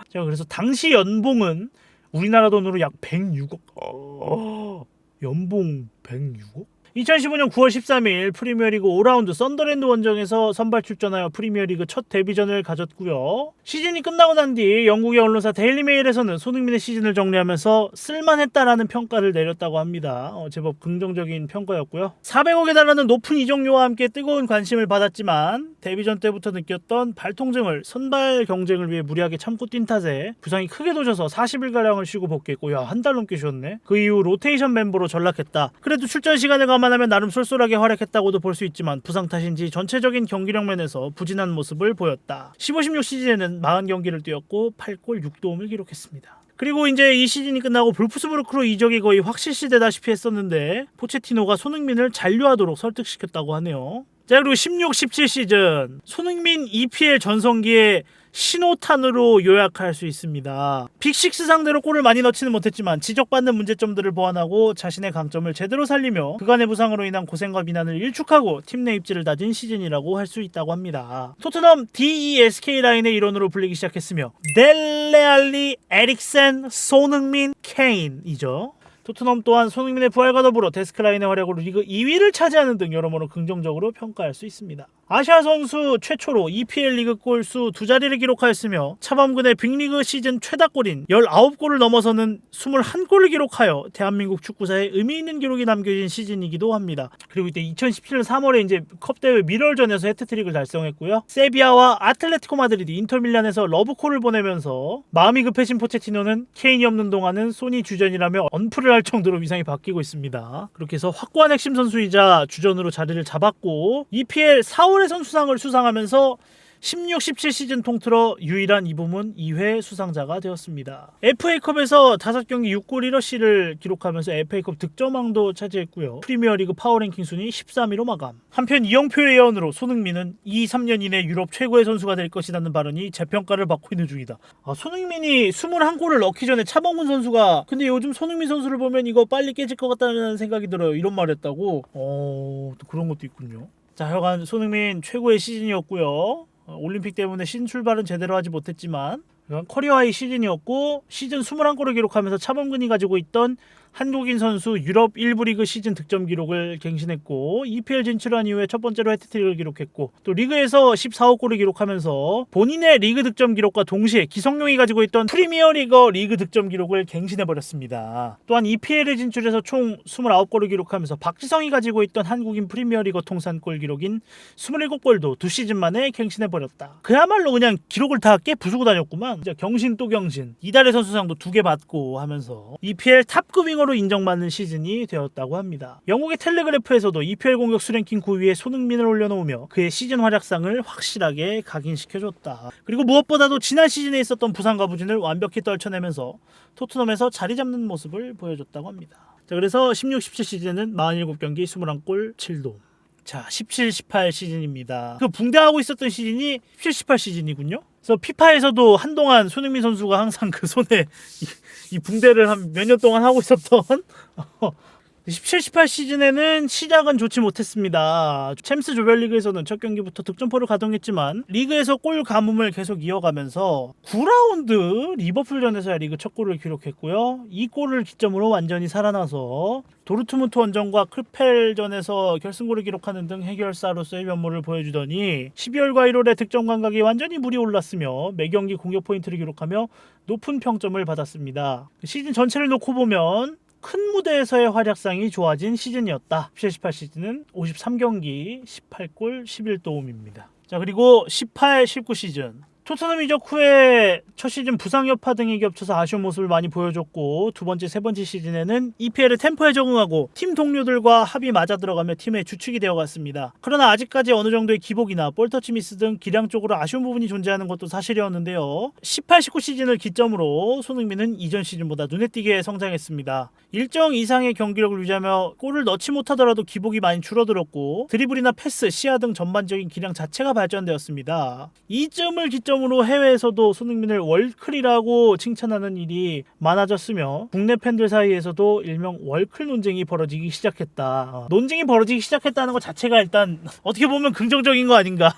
자, 그래서 당시 연봉은 우리나라 돈으로 약 106억. 연봉 106억? 2015년 9월 13일 프리미어리그 5라운드 썬더랜드 원정에서 선발 출전하여 프리미어리그 첫 데뷔전을 가졌고요. 시즌이 끝나고 난 뒤 영국의 언론사 데일리메일에서는 손흥민의 시즌을 정리하면서 쓸만했다라는 평가를 내렸다고 합니다. 제법 긍정적인 평가였고요. 400억에 달하는 높은 이적료와 함께 뜨거운 관심을 받았지만 데뷔전 때부터 느꼈던 발통증을 선발 경쟁을 위해 무리하게 참고 뛴 탓에 부상이 크게 도져서 40일가량을 쉬고 복귀했고, 야, 한 달 넘게 쉬었네. 그 이후 로테이션 멤버로 전락했다. 그래도 출전 시간을 감안하면 나름 쏠쏠하게 활약했다고도 볼 수 있지만 부상 탓인지 전체적인 경기력 면에서 부진한 모습을 보였다. 15-16 시즌에는 40경기를 뛰었고 8골 6도움을 기록했습니다. 그리고 이제 이 시즌이 끝나고 볼프스부르크로 이적이 거의 확실시되다시피 했었는데 포체티노가 손흥민을 잔류하도록 설득시켰다고 하네요. 자, 그리고 16-17 시즌 손흥민 EPL 전성기에 신호탄으로 요약할 수 있습니다. 빅6 상대로 골을 많이 넣지는 못했지만 지적받는 문제점들을 보완하고 자신의 강점을 제대로 살리며 그간의 부상으로 인한 고생과 비난을 일축하고 팀 내 입지를 다진 시즌이라고 할 수 있다고 합니다. 토트넘 DESK 라인의 일원으로 불리기 시작했으며 델레알리, 에릭센, 손흥민, 케인이죠. 토트넘 또한 손흥민의 부활과 더불어 데스크 라인의 활약으로 리그 2위를 차지하는 등 여러모로 긍정적으로 평가할 수 있습니다. 아시아 선수 최초로 EPL 리그 골수 2자리를 기록하였으며 차범근의 빅리그 시즌 최다골인 19골을 넘어서는 21골을 기록하여 대한민국 축구사에 의미 있는 기록이 남겨진 시즌이기도 합니다. 그리고 이때 2017년 3월에 이제 컵대회 미럴전에서 해트트릭을 달성했고요. 세비야와 아틀레티코 마드리드, 인터밀란에서 러브콜을 보내면서 마음이 급해진 포체티노는 케인이 없는 동안은 소니 주전이라며 언플을 할 정도로 위상이 바뀌고 있습니다. 그렇게 해서 확고한 핵심 선수이자 주전으로 자리를 잡았고 EPL 4월의 선수상을 수상하면서 16, 17 시즌 통틀어 유일한 이 부문 2회 수상자가 되었습니다. FA컵에서 5경기 6골 1어시를 기록하면서 FA컵 득점왕도 차지했고요. 프리미어리그 파워랭킹 순위 13위로 마감. 한편 이영표의 예언으로 손흥민은 2-3년 이내 유럽 최고의 선수가 될 것이라는 발언이 재평가를 받고 있는 중이다. 손흥민이 21골을 넣기 전에 차범근 선수가 근데 요즘 손흥민 선수를 보면 이거 빨리 깨질 것 같다는 생각이 들어요. 이런 말 했다고. 또 그런 것도 있군요. 자, 하여간 손흥민 최고의 시즌이었고요. 올림픽 때문에 시즌 출발은 제대로 하지 못했지만 커리어 하이 시즌이었고 시즌 21골을 기록하면서 차범근이 가지고 있던 한국인 선수 유럽 1부 리그 시즌 득점 기록을 갱신했고 EPL 진출한 이후에 첫 번째로 해트트릭을 기록했고 또 리그에서 14골을 기록하면서 본인의 리그 득점 기록과 동시에 기성용이 가지고 있던 프리미어리거 리그 득점 기록을 갱신해버렸습니다. 또한 EPL에 진출해서 총 29골을 기록하면서 박지성이 가지고 있던 한국인 프리미어리거 통산골 기록인 27골도 2시즌 만에 갱신해버렸다. 그야말로 그냥 기록을 다 깨 부수고 다녔구만. 진짜 경신 또 경신. 이달의 선수상도 2개 받고 하면서 EPL 탑급 윙어로 인정받는 시즌이 되었다고 합니다. 영국의 텔레그래프에서도 EPL 공격수 랭킹 9위에 손흥민을 올려놓으며 그의 시즌 활약상을 확실하게 각인시켜줬다. 그리고 무엇보다도 지난 시즌에 있었던 부상과 부진을 완벽히 떨쳐내면서 토트넘에서 자리 잡는 모습을 보여줬다고 합니다. 자, 그래서 16, 17 시즌은 47경기 21골 7도움. 자, 17, 18 시즌입니다. 그 붕대하고 있었던 시즌이 17, 18 시즌이군요. 그래서 피파에서도 한동안 손흥민 선수가 항상 그 손에 이 붕대를 한 몇 년 동안 하고 있었던 17, 18 시즌에는 시작은 좋지 못했습니다. 챔스 조별리그에서는 첫 경기부터 득점포를 가동했지만 리그에서 골 가뭄을 계속 이어가면서 9라운드 리버풀전에서야 리그 첫 골을 기록했고요. 이 골을 기점으로 완전히 살아나서 도르트문트 원정과 크펠전에서 결승골을 기록하는 등 해결사로서의 면모를 보여주더니 12월과 1월에 득점 감각이 완전히 물이 올랐으며 매경기 공격 포인트를 기록하며 높은 평점을 받았습니다. 시즌 전체를 놓고 보면 큰 무대에서의 활약상이 좋아진 시즌이었다. 17-18 시즌은 53경기 18골 11도움입니다. 자, 그리고 18-19 시즌 토트넘 이적 후에 첫 시즌 부상 여파 등이 겹쳐서 아쉬운 모습을 많이 보여줬고 두 번째, 세 번째 시즌에는 EPL의 템포에 적응하고 팀 동료들과 합이 맞아 들어가며 팀의 주축이 되어갔습니다. 그러나 아직까지 어느 정도의 기복이나 볼터치 미스 등 기량적으로 아쉬운 부분이 존재하는 것도 사실이었는데요. 18-19 시즌을 기점으로 손흥민은 이전 시즌보다 눈에 띄게 성장했습니다. 일정 이상의 경기력을 유지하며 골을 넣지 못하더라도 기복이 많이 줄어들었고 드리블이나 패스, 시야 등 전반적인 기량 자체가 발전되었습니다. 이점을 기점으로 해외에서도 손흥민을 월클이라고 칭찬하는 일이 많아졌으며 국내 팬들 사이에서도 일명 월클 논쟁이 벌어지기 시작했다. 논쟁이 벌어지기 시작했다는 것 자체가 일단 어떻게 보면 긍정적인 거 아닌가.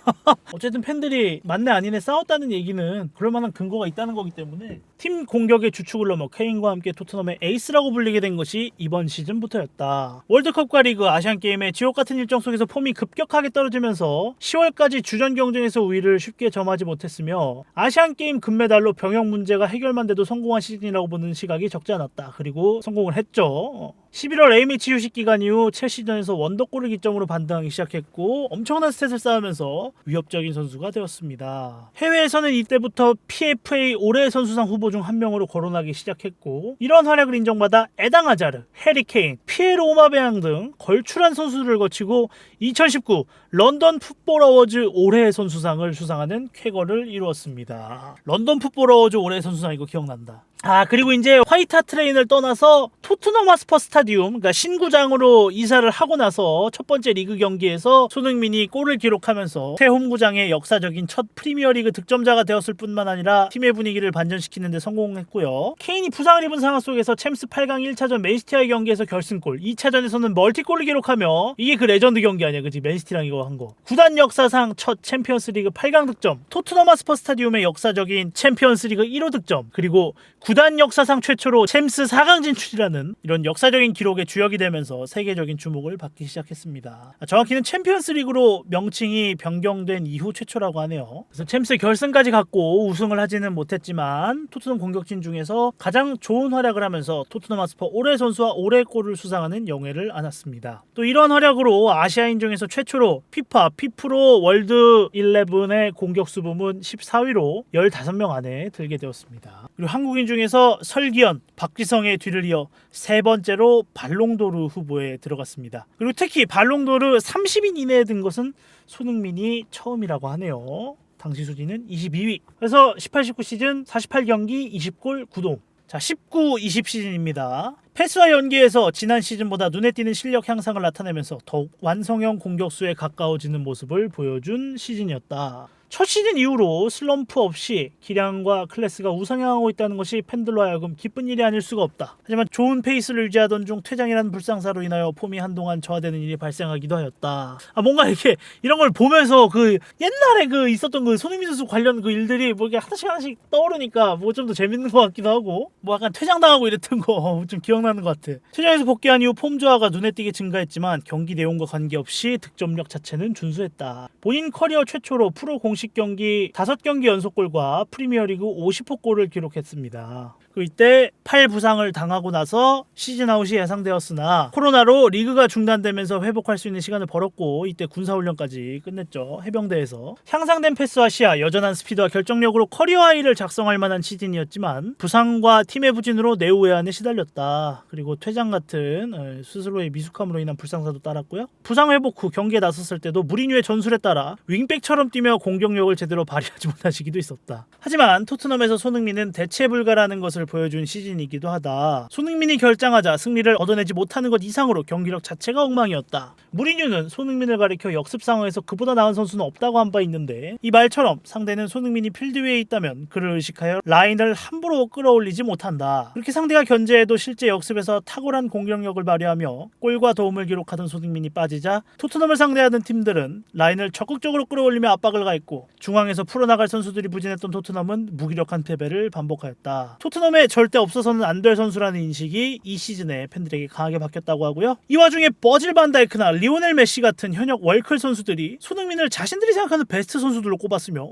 어쨌든 팬들이 맞네 아니네 싸웠다는 얘기는 그럴 만한 근거가 있다는 거기 때문에 팀 공격의 주축을 넘어 케인과 함께 토트넘의 에이스라고 불리게 된 것이 이번 시즌부터였다. 월드컵과 리그, 아시안게임의 지옥같은 일정 속에서 폼이 급격하게 떨어지면서 10월까지 주전 경쟁에서 우위를 쉽게 점하지 못했으며 아시안게임 금메달로 병역 문제가 해결만 돼도 성공한 시즌이라고 보는 시각이 적지 않았다. 그리고 성공을 했죠. 11월 A매치 휴식 기간 이후 첼시전에서 원더골을 기점으로 반등하기 시작했고 엄청난 스탯을 쌓으면서 위협적인 선수가 되었습니다. 해외에서는 이때부터 PFA 올해의 선수상 후보 중 한 명으로 거론하기 시작했고 이런 활약을 인정받아 에당 하자르, 해리 케인, 피에르 오마베양 등 걸출한 선수들을 거치고 2019 런던 풋볼 어워즈 올해의 선수상을 수상하는 쾌거를 이루었습니다. 런던 풋볼 어워즈 올해의 선수상 이거 기억난다. 그리고 이제 화이트 하트레인을 떠나서 토트넘 하스퍼 스타디움, 그러니까 신구장으로 이사를 하고 나서 첫 번째 리그 경기에서 손흥민이 골을 기록하면서 새 홈구장의 역사적인 첫 프리미어리그 득점자가 되었을 뿐만 아니라 팀의 분위기를 반전시키는 데 성공했고요. 케인이 부상을 입은 상황 속에서 챔스 8강 1차전 맨시티와의 경기에서 결승골, 2차전에서는 멀티골을 기록하며 이게 그 레전드 경기 아니야, 그치? 맨시티랑 이거 한 거. 구단 역사상 첫 챔피언스리그 8강 득점, 토트넘 하스퍼 스타디움의 역사적인 챔피언스리그 1호 득점, 그리고 구단 역사상 최초로 챔스 4강 진출이라는 이런 역사적인 기록의 주역이 되면서 세계적인 주목을 받기 시작했습니다. 정확히는 챔피언스 리그로 명칭이 변경된 이후 최초라고 하네요. 그래서 챔스 결승까지 갔고 우승을 하지는 못했지만 토트넘 공격진 중에서 가장 좋은 활약을 하면서 토트넘 핫스퍼 올해 선수와 올해 골을 수상하는 영예를 안았습니다. 또 이런 활약으로 아시아인 중에서 최초로 피파 피프로 월드 11의 공격수 부문 14위로 15명 안에 들게 되었습니다. 그리고 한국인 중에서 설기현, 박지성의 뒤를 이어 세 번째로 발롱도르 후보에 들어갔습니다. 그리고 특히 발롱도르 30인 이내에 든 것은 손흥민이 처음이라고 하네요. 당시 순위는 22위. 그래서 18-19 시즌 48경기 20골 9도움. 자, 19-20 시즌입니다. 패스와 연계에서 지난 시즌보다 눈에 띄는 실력 향상을 나타내면서 더욱 완성형 공격수에 가까워지는 모습을 보여준 시즌이었다. 첫 시즌 이후로 슬럼프 없이 기량과 클래스가 우상향하고 있다는 것이 팬들로 하여금 기쁜 일이 아닐 수가 없다. 하지만 좋은 페이스를 유지하던 중 퇴장이라는 불상사로 인하여 폼이 한동안 저하되는 일이 발생하기도 하였다. 뭔가 이렇게 이런 걸 보면서 그 옛날에 있었던 그 손흥민 선수 관련 그 일들이 뭐 이렇게 하나씩 떠오르니까 뭐 좀 더 재밌는 것 같기도 하고 뭐 약간 퇴장당하고 이랬던 거 좀 기억나는 것 같아. 퇴장에서 복귀한 이후 폼 저하가 눈에 띄게 증가했지만 경기 내용과 관계없이 득점력 자체는 준수했다. 본인 커리어 최초로 프로 공식 경기 5경기 연속골과 프리미어리그 50호 골을 기록했습니다. 이때 팔 부상을 당하고 나서 시즌 아웃이 예상되었으나 코로나로 리그가 중단되면서 회복할 수 있는 시간을 벌었고 이때 군사훈련까지 끝냈죠. 해병대에서. 향상된 패스와 시야, 여전한 스피드와 결정력으로 커리어 하이를 작성할 만한 시즌이었지만 부상과 팀의 부진으로 내후외환에 시달렸다. 그리고 퇴장 같은 스스로의 미숙함으로 인한 불상사도 따랐고요. 부상 회복 후 경기에 나섰을 때도 무리뉴의 전술에 따라 윙백처럼 뛰며 공격력을 제대로 발휘하지 못한 시기도 있었다. 하지만 토트넘에서 손흥민은 대체 불가라는 것을 보여준 시즌이기도 하다. 손흥민이 결장하자 승리를 얻어내지 못하는 것 이상으로 경기력 자체가 엉망이었다. 무리뉴는 손흥민을 가리켜 역습 상황에서 그보다 나은 선수는 없다고 한 바 있는데 이 말처럼 상대는 손흥민이 필드 위에 있다면 그를 의식하여 라인을 함부로 끌어올리지 못한다. 그렇게 상대가 견제해도 실제 역습에서 탁월한 공격력을 발휘하며 골과 도움을 기록하던 손흥민이 빠지자 토트넘을 상대하던 팀들은 라인을 적극적으로 끌어올리며 압박을 가했고 중앙에서 풀어나갈 선수들이 부진했던 토트넘은 무기력한 패배를 반복하였다. 토트넘에 절대 없어서는 안 될 선수라는 인식이 이 시즌에 팬들에게 강하게 바뀌었다고 하고요. 이 와중에 버질 반다이크나 리오넬 메시 같은 현역 월클 선수들이 손흥민을 자신들이 생각하는 베스트 선수들로 꼽았으며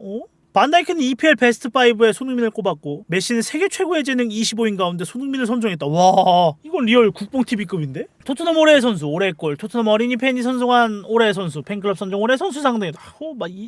반다이크는 EPL 베스트 5에 손흥민을 꼽았고 메시는 세계 최고의 재능 25인 가운데 손흥민을 선정했다. 와, 이건 리얼 국뽕TV급인데? 토트넘 올해의 선수, 올해의 골, 토트넘 어린이 팬이 선정한 올해의 선수, 팬클럽 선정 올해의 선수 상등.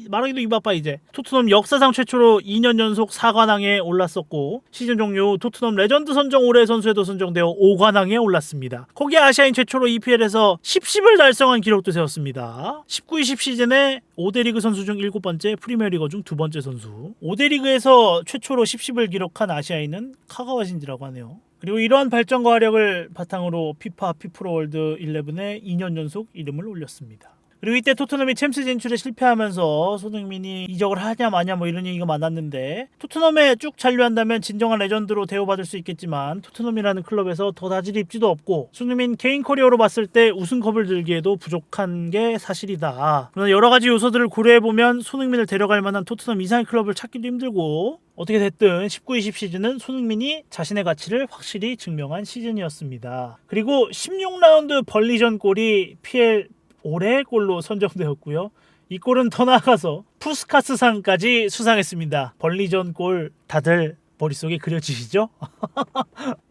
말하기도 입 아파 이제. 토트넘 역사상 최초로 2년 연속 4관왕에 올랐었고 시즌 종료 후 토트넘 레전드 선정 올해의 선수에도 선정되어 5관왕에 올랐습니다. 거기에 아시아인 최초로 EPL에서 10을 달성한 기록도 세웠습니다. 19-20 시즌에 5대 리그 선수 중 7번째, 프리미어리거 중 2번째 선수. 5대 리그에서 최초로 10을 기록한 아시아인은 카가와 신지라고 하네요. 그리고 이러한 발전과 활약을 바탕으로 피파 피프로 월드 11에 2년 연속 이름을 올렸습니다. 그리고 이때 토트넘이 챔스 진출에 실패하면서 손흥민이 이적을 하냐 마냐 뭐 이런 얘기가 많았는데 토트넘에 쭉 잔류한다면 진정한 레전드로 대우받을 수 있겠지만 토트넘이라는 클럽에서 더 다질 입지도 없고 손흥민 개인 커리어로 봤을 때 우승컵을 들기에도 부족한 게 사실이다. 그러나 여러 가지 요소들을 고려해보면 손흥민을 데려갈 만한 토트넘 이상의 클럽을 찾기도 힘들고 어떻게 됐든 19-20 시즌은 손흥민이 자신의 가치를 확실히 증명한 시즌이었습니다. 그리고 16라운드 벌리전 골이 PL 올해의 골로 선정되었고요. 이 골은 더 나아가서 푸스카스상까지 수상했습니다. 벌리전 골 다들 머릿속에 그려지시죠?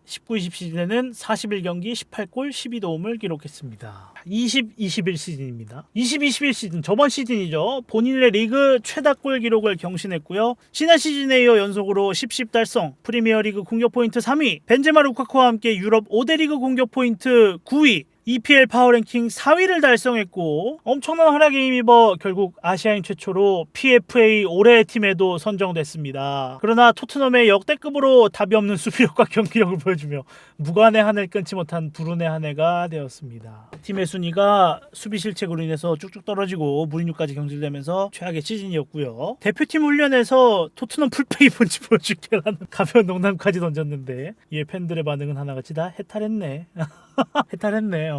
19-20 시즌에는 41경기 18골 12도움을 기록했습니다. 20-21 시즌입니다. 20-21 시즌 저번 시즌이죠. 본인의 리그 최다골 기록을 경신했고요. 지난 시즌에 이어 연속으로 10 달성, 프리미어리그 공격 포인트 3위, 벤제마 루카쿠와 함께 유럽 5대 리그 공격 포인트 9위, EPL 파워랭킹 4위를 달성했고 엄청난 활약에 힘입어 결국 아시아인 최초로 PFA 올해의 팀에도 선정됐습니다. 그러나 토트넘의 역대급으로 답이 없는 수비력과 경기력을 보여주며 무관의 한 해를 끊지 못한 불운의 한 해가 되었습니다. 팀의 순위가 수비 실책으로 인해서 쭉쭉 떨어지고 무리뉴까지 경질되면서 최악의 시즌이었고요. 대표팀 훈련에서 토트넘 풀백이 뭔지 보여줄게라는 가벼운 농담까지 던졌는데 이에 팬들의 반응은 하나같이 다 해탈했네. 해탈했네.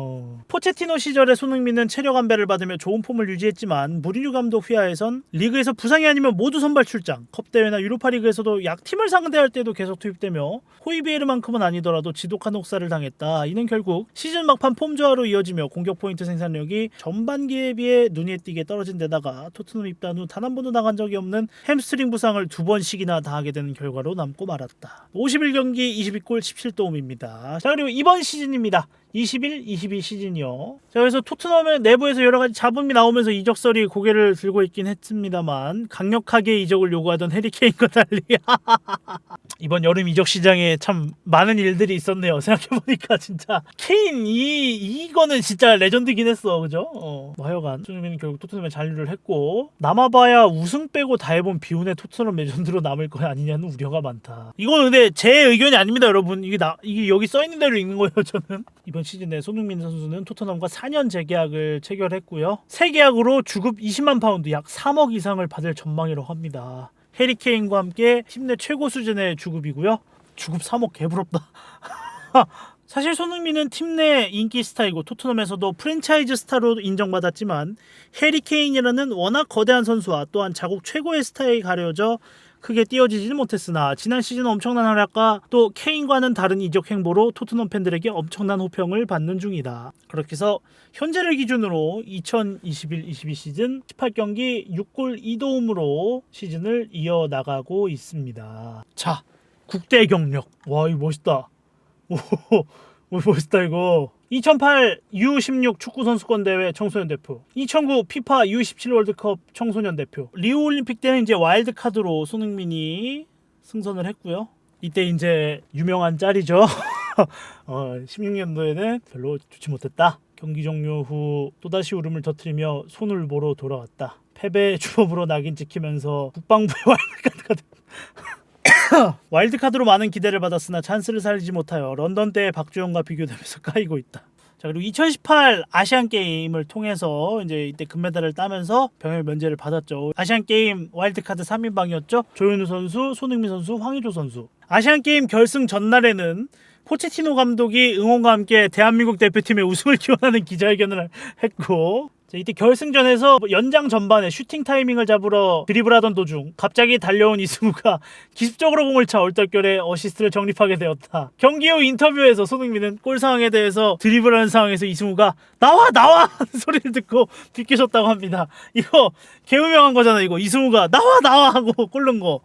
포체티노 시절에 손흥민은 체력 안배를 받으며 좋은 폼을 유지했지만 무리뉴 감독 휘하에선 리그에서 부상이 아니면 모두 선발 출장, 컵대회나 유로파리그에서도 약팀을 상대할 때도 계속 투입되며 호이비에르만큼은 아니더라도 지독한 혹사를 당했다. 이는 결국 시즌 막판 폼 저하로 이어지며 공격 포인트 생산력이 전반기에 비해 눈에 띄게 떨어진 데다가 토트넘 입단 후 단 한 번도 나간 적이 없는 햄스트링 부상을 2번씩이나 당하게 되는 결과로 남고 말았다. 51경기 22골 17도움입니다. 자, 그리고 이번 시즌입니다. 21-22 시즌이요. 자, 그래서 토트넘의 내부에서 여러 가지 잡음이 나오면서 이적설이 고개를 들고 있긴 했습니다만 강력하게 이적을 요구하던 해리 케인과 달리 이번 여름 이적 시장에 참 많은 일들이 있었네요. 생각해보니까 진짜 케인 이거는 진짜 레전드긴 했어, 그죠? 뭐 하여간 손흥민은 결국 토트넘에 잔류를 했고 남아봐야 우승 빼고 다 해본 비운의 토트넘 레전드로 남을 거 아니냐는 우려가 많다. 이건 근데 제 의견이 아닙니다, 여러분. 이게 여기 써있는 대로 읽는 거예요, 저는. 이번 시즌에 손흥민 선수는 토트넘과 4년 재계약을 체결했고요. 새 계약으로 주급 20만 파운드 약 3억 이상을 받을 전망이라고 합니다. 해리 케인과 함께 팀 내 최고 수준의 주급이고요. 주급 3억 개부럽다. 사실 손흥민은 팀 내 인기 스타이고 토트넘에서도 프랜차이즈 스타로 인정받았지만 해리 케인이라는 워낙 거대한 선수와 또한 자국 최고의 스타에 가려져 크게 띄어지지는 못했으나 지난 시즌 엄청난 활약과 또 케인과는 다른 이적 행보로 토트넘 팬들에게 엄청난 호평을 받는 중이다. 그렇게 해서 현재를 기준으로 2021-22 시즌 18경기 6골 2도움으로 시즌을 이어나가고 있습니다. 자, 국대 경력. 와, 이거 멋있다. 오, 멋있다 이거. 2008 U16 축구선수권 대회 청소년 대표, 2009 피파 U17 월드컵 청소년 대표, 리우 올림픽 때는 이제 와일드 카드로 손흥민이 승선을 했고요. 이때 이제 유명한 짤이죠. 16년도에는 별로 좋지 못했다. 경기 종료 후 또다시 울음을 터뜨리며 손울보로 돌아왔다. 패배 주범으로 낙인 찍히면서 국방부의 와일드 카드가 와일드카드로 많은 기대를 받았으나 찬스를 살리지 못하여 런던대의 박주영과 비교되면서 까이고 있다. 자, 그리고 2018 아시안 게임을 통해서 이제 이때 금메달을 따면서 병역 면제를 받았죠. 아시안 게임 와일드카드 3인방이었죠. 조현우 선수, 손흥민 선수, 황의조 선수. 아시안 게임 결승 전날에는 포체티노 감독이 응원과 함께 대한민국 대표팀의 우승을 기원하는 기자회견을 했고, 이때 결승전에서 연장 전반에 슈팅 타이밍을 잡으러 드리블하던 도중 갑자기 달려온 이승우가 기습적으로 공을 차 얼떨결에 어시스트를 정립하게 되었다. 경기 후 인터뷰에서 손흥민은 골 상황에 대해서 드리블하는 상황에서 이승우가 나와 하는 소리를 듣고 비키셨다고 합니다. 이거 개유명한 거잖아. 이거 이승우가 나와 하고 골 넣은 거.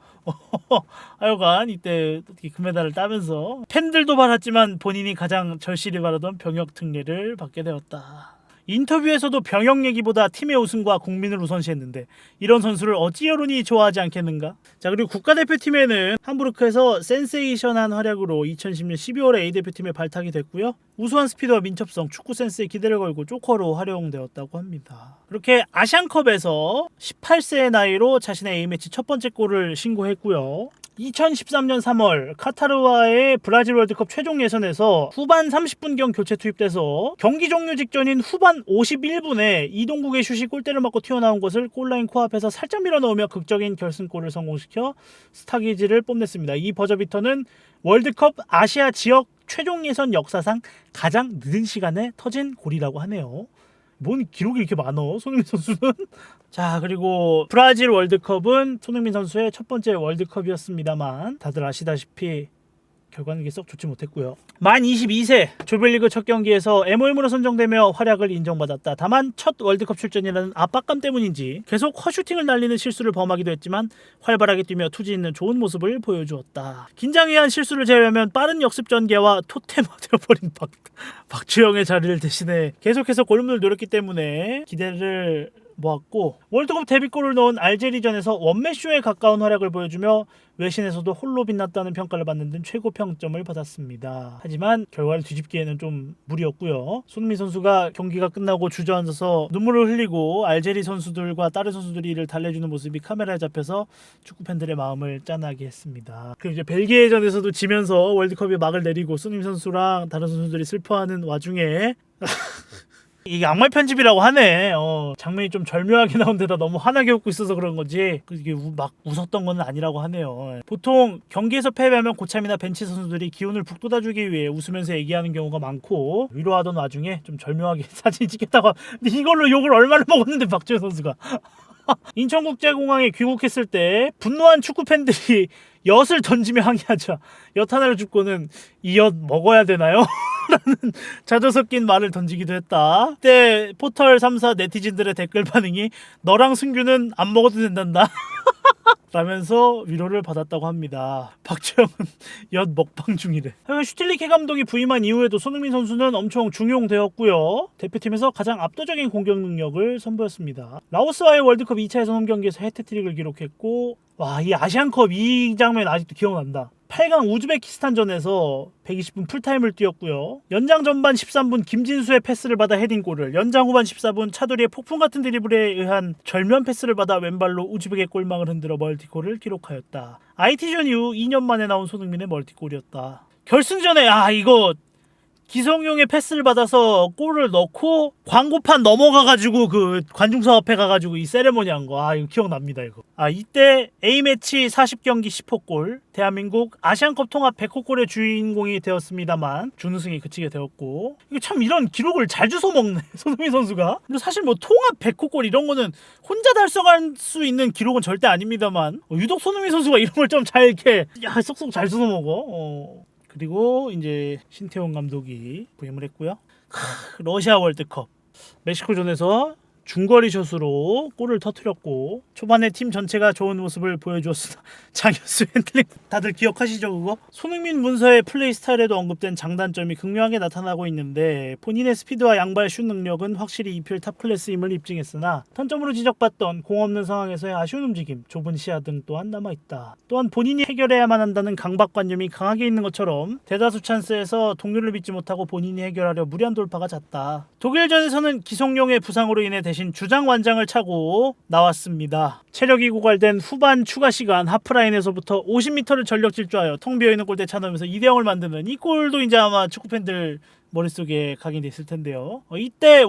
하여간 이때 금메달을 따면서 팬들도 바랐지만 본인이 가장 절실히 바라던 병역 특례를 받게 되었다. 인터뷰에서도 병역 얘기보다 팀의 우승과 국민을 우선시했는데 이런 선수를 어찌 여론이 좋아하지 않겠는가? 자, 그리고 국가대표팀에는 함부르크에서 센세이션한 활약으로 2010년 12월에 A대표팀에 발탁이 됐고요. 우수한 스피드와 민첩성, 축구 센스에 기대를 걸고 조커로 활용되었다고 합니다. 이렇게 아시안컵에서 18세의 나이로 자신의 A매치 첫 번째 골을 신고했고요. 2013년 3월 카타르와의 브라질 월드컵 최종 예선에서 후반 30분경 교체 투입돼서 경기 종료 직전인 후반 51분에 이동국의 슛이 골대를 맞고 튀어나온 것을 골라인 코앞에서 살짝 밀어넣으며 극적인 결승골을 성공시켜 스타기지를 뽐냈습니다. 이 버저비터는 월드컵 아시아 지역 최종 예선 역사상 가장 늦은 시간에 터진 골이라고 하네요. 뭔 기록이 이렇게 많어, 손흥민 선수는? 자, 그리고 브라질 월드컵은 손흥민 선수의 첫 번째 월드컵이었습니다만 다들 아시다시피 결과는 썩 좋지 못했고요. 만 22세 조별리그 첫 경기에서 MOM으로 선정되며 활약을 인정받았다. 다만 첫 월드컵 출전이라는 압박감 때문인지 계속 허슈팅을 날리는 실수를 범하기도 했지만 활발하게 뛰며 투지 있는 좋은 모습을 보여주었다. 긴장에 한 실수를 제외하면 빠른 역습 전개와 토템화 되어버린 박주영의 자리를 대신해 계속해서 골문을 노렸기 때문에 기대를 모았고, 월드컵 데뷔골을 넣은 알제리전에서 원맨쇼에 가까운 활약을 보여주며 외신에서도 홀로 빛났다는 평가를 받는 등 최고 평점을 받았습니다. 하지만 결과를 뒤집기에는 좀 무리였고요. 손흥민 선수가 경기가 끝나고 주저앉아서 눈물을 흘리고 알제리 선수들과 다른 선수들이 이를 달래주는 모습이 카메라에 잡혀서 축구 팬들의 마음을 짠하게 했습니다. 그리고 이제 벨기에전에서도 지면서 월드컵이 막을 내리고 손흥민 선수랑 다른 선수들이 슬퍼하는 와중에 이게 악말 편집이라고 하네. 장면이 좀 절묘하게 나온 데다 너무 환하게 웃고 있어서 그런 거지 이게 막 웃었던 건 아니라고 하네요. 보통 경기에서 패배하면 고참이나 벤치 선수들이 기운을 북돋아주기 위해 웃으면서 얘기하는 경우가 많고 위로하던 와중에 좀 절묘하게 사진 찍겠다고 근데 이걸로 욕을 얼마나 먹었는데 박주현 선수가 인천국제공항에 귀국했을 때 분노한 축구 팬들이 엿을 던지며 항의하자 엿 하나를 줍고는 이 엿 먹어야 되나요? 라는 자조 섞인 말을 던지기도 했다. 그때 포털 3사 네티즌들의 댓글 반응이 너랑 승규는 안 먹어도 된단다 라면서 위로를 받았다고 합니다. 박주영은 엿 먹방 중이래. 슈틸리케 감독이 부임한 이후에도 손흥민 선수는 엄청 중용되었고요. 대표팀에서 가장 압도적인 공격 능력을 선보였습니다. 라오스와의 월드컵 2차 예선 홈경기에서 해트트릭을 기록했고 와, 이 아시안컵 이 장면 아직도 기억난다. 8강 우즈베키스탄전에서 120분 풀타임을 뛰었고요. 연장 전반 13분 김진수의 패스를 받아 헤딩골을, 연장 후반 14분 차두리의 폭풍 같은 드리블에 의한 절묘한 패스를 받아 왼발로 우즈벡의 골망을 흔들어 멀티골을 기록하였다. IT전 이후 2년 만에 나온 손흥민의 멀티골이었다. 결승전에 이거 기성용의 패스를 받아서 골을 넣고 광고판 넘어가가지고 그 관중석 앞에 가가지고 이 세레모니 한 거 이거 기억납니다. 이거 이때 A매치 40경기 10호골, 대한민국 아시안컵 통합 100호골의 주인공이 되었습니다만 준우승이 그치게 되었고 이거 참 이런 기록을 잘 주워먹네 손흥민 선수가. 근데 사실 뭐 통합 100호골 이런 거는 혼자 달성할 수 있는 기록은 절대 아닙니다만 유독 손흥민 선수가 이런 걸 좀 잘 이렇게 쏙쏙 잘 주워먹어. 그리고 이제 신태용 감독이 부임을 했고요. 러시아 월드컵 멕시코전에서 중거리 슛으로 골을 터뜨렸고 초반에 팀 전체가 좋은 모습을 보여주었으나 장현수 핸들링 다들 기억하시죠 그거? 손흥민 문서의 플레이 스타일에도 언급된 장단점이 극명하게 나타나고 있는데 본인의 스피드와 양발 슛 능력은 확실히 EPL 탑 클래스임을 입증했으나 단점으로 지적받던 공 없는 상황에서의 아쉬운 움직임, 좁은 시야 등 또한 남아있다. 또한 본인이 해결해야만 한다는 강박관념이 강하게 있는 것처럼 대다수 찬스에서 동료를 믿지 못하고 본인이 해결하려 무리한 돌파가 잦다. 독일전에서는 기성용의 부상으로 인해 대신 주장 완장을 차고 나왔습니다. 체력이 고갈된 후반 추가 시간 하프라인에서부터 50m를 전력 질주하여 텅 비어있는 골대 차넣으면서 2대0을 만드는 이 골도 이제 아마 축구팬들 머릿속에 각인돼 있을 텐데요. 이때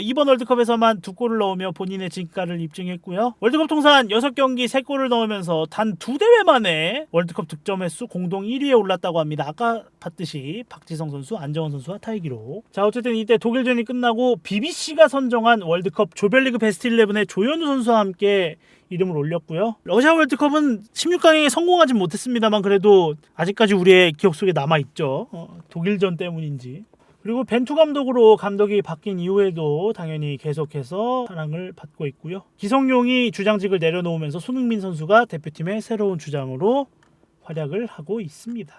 이번 월드컵에서만 2골을 넣으며 본인의 진가를 입증했고요. 월드컵 통산 6경기 3골을 넣으면서 단 2대회 만에 월드컵 득점 횟수 공동 1위에 올랐다고 합니다. 아까 봤듯이 박지성 선수, 안정환 선수와 타이 기록. 자, 어쨌든 이때 독일전이 끝나고 BBC가 선정한 월드컵 조별리그 베스트 11에 조현우 선수와 함께 이름을 올렸고요. 러시아 월드컵은 16강에 성공하진 못했습니다만 그래도 아직까지 우리의 기억 속에 남아있죠. 독일전 때문인지. 그리고 벤투 감독으로 감독이 바뀐 이후에도 당연히 계속해서 사랑을 받고 있고요. 기성용이 주장직을 내려놓으면서 손흥민 선수가 대표팀의 새로운 주장으로 활약을 하고 있습니다.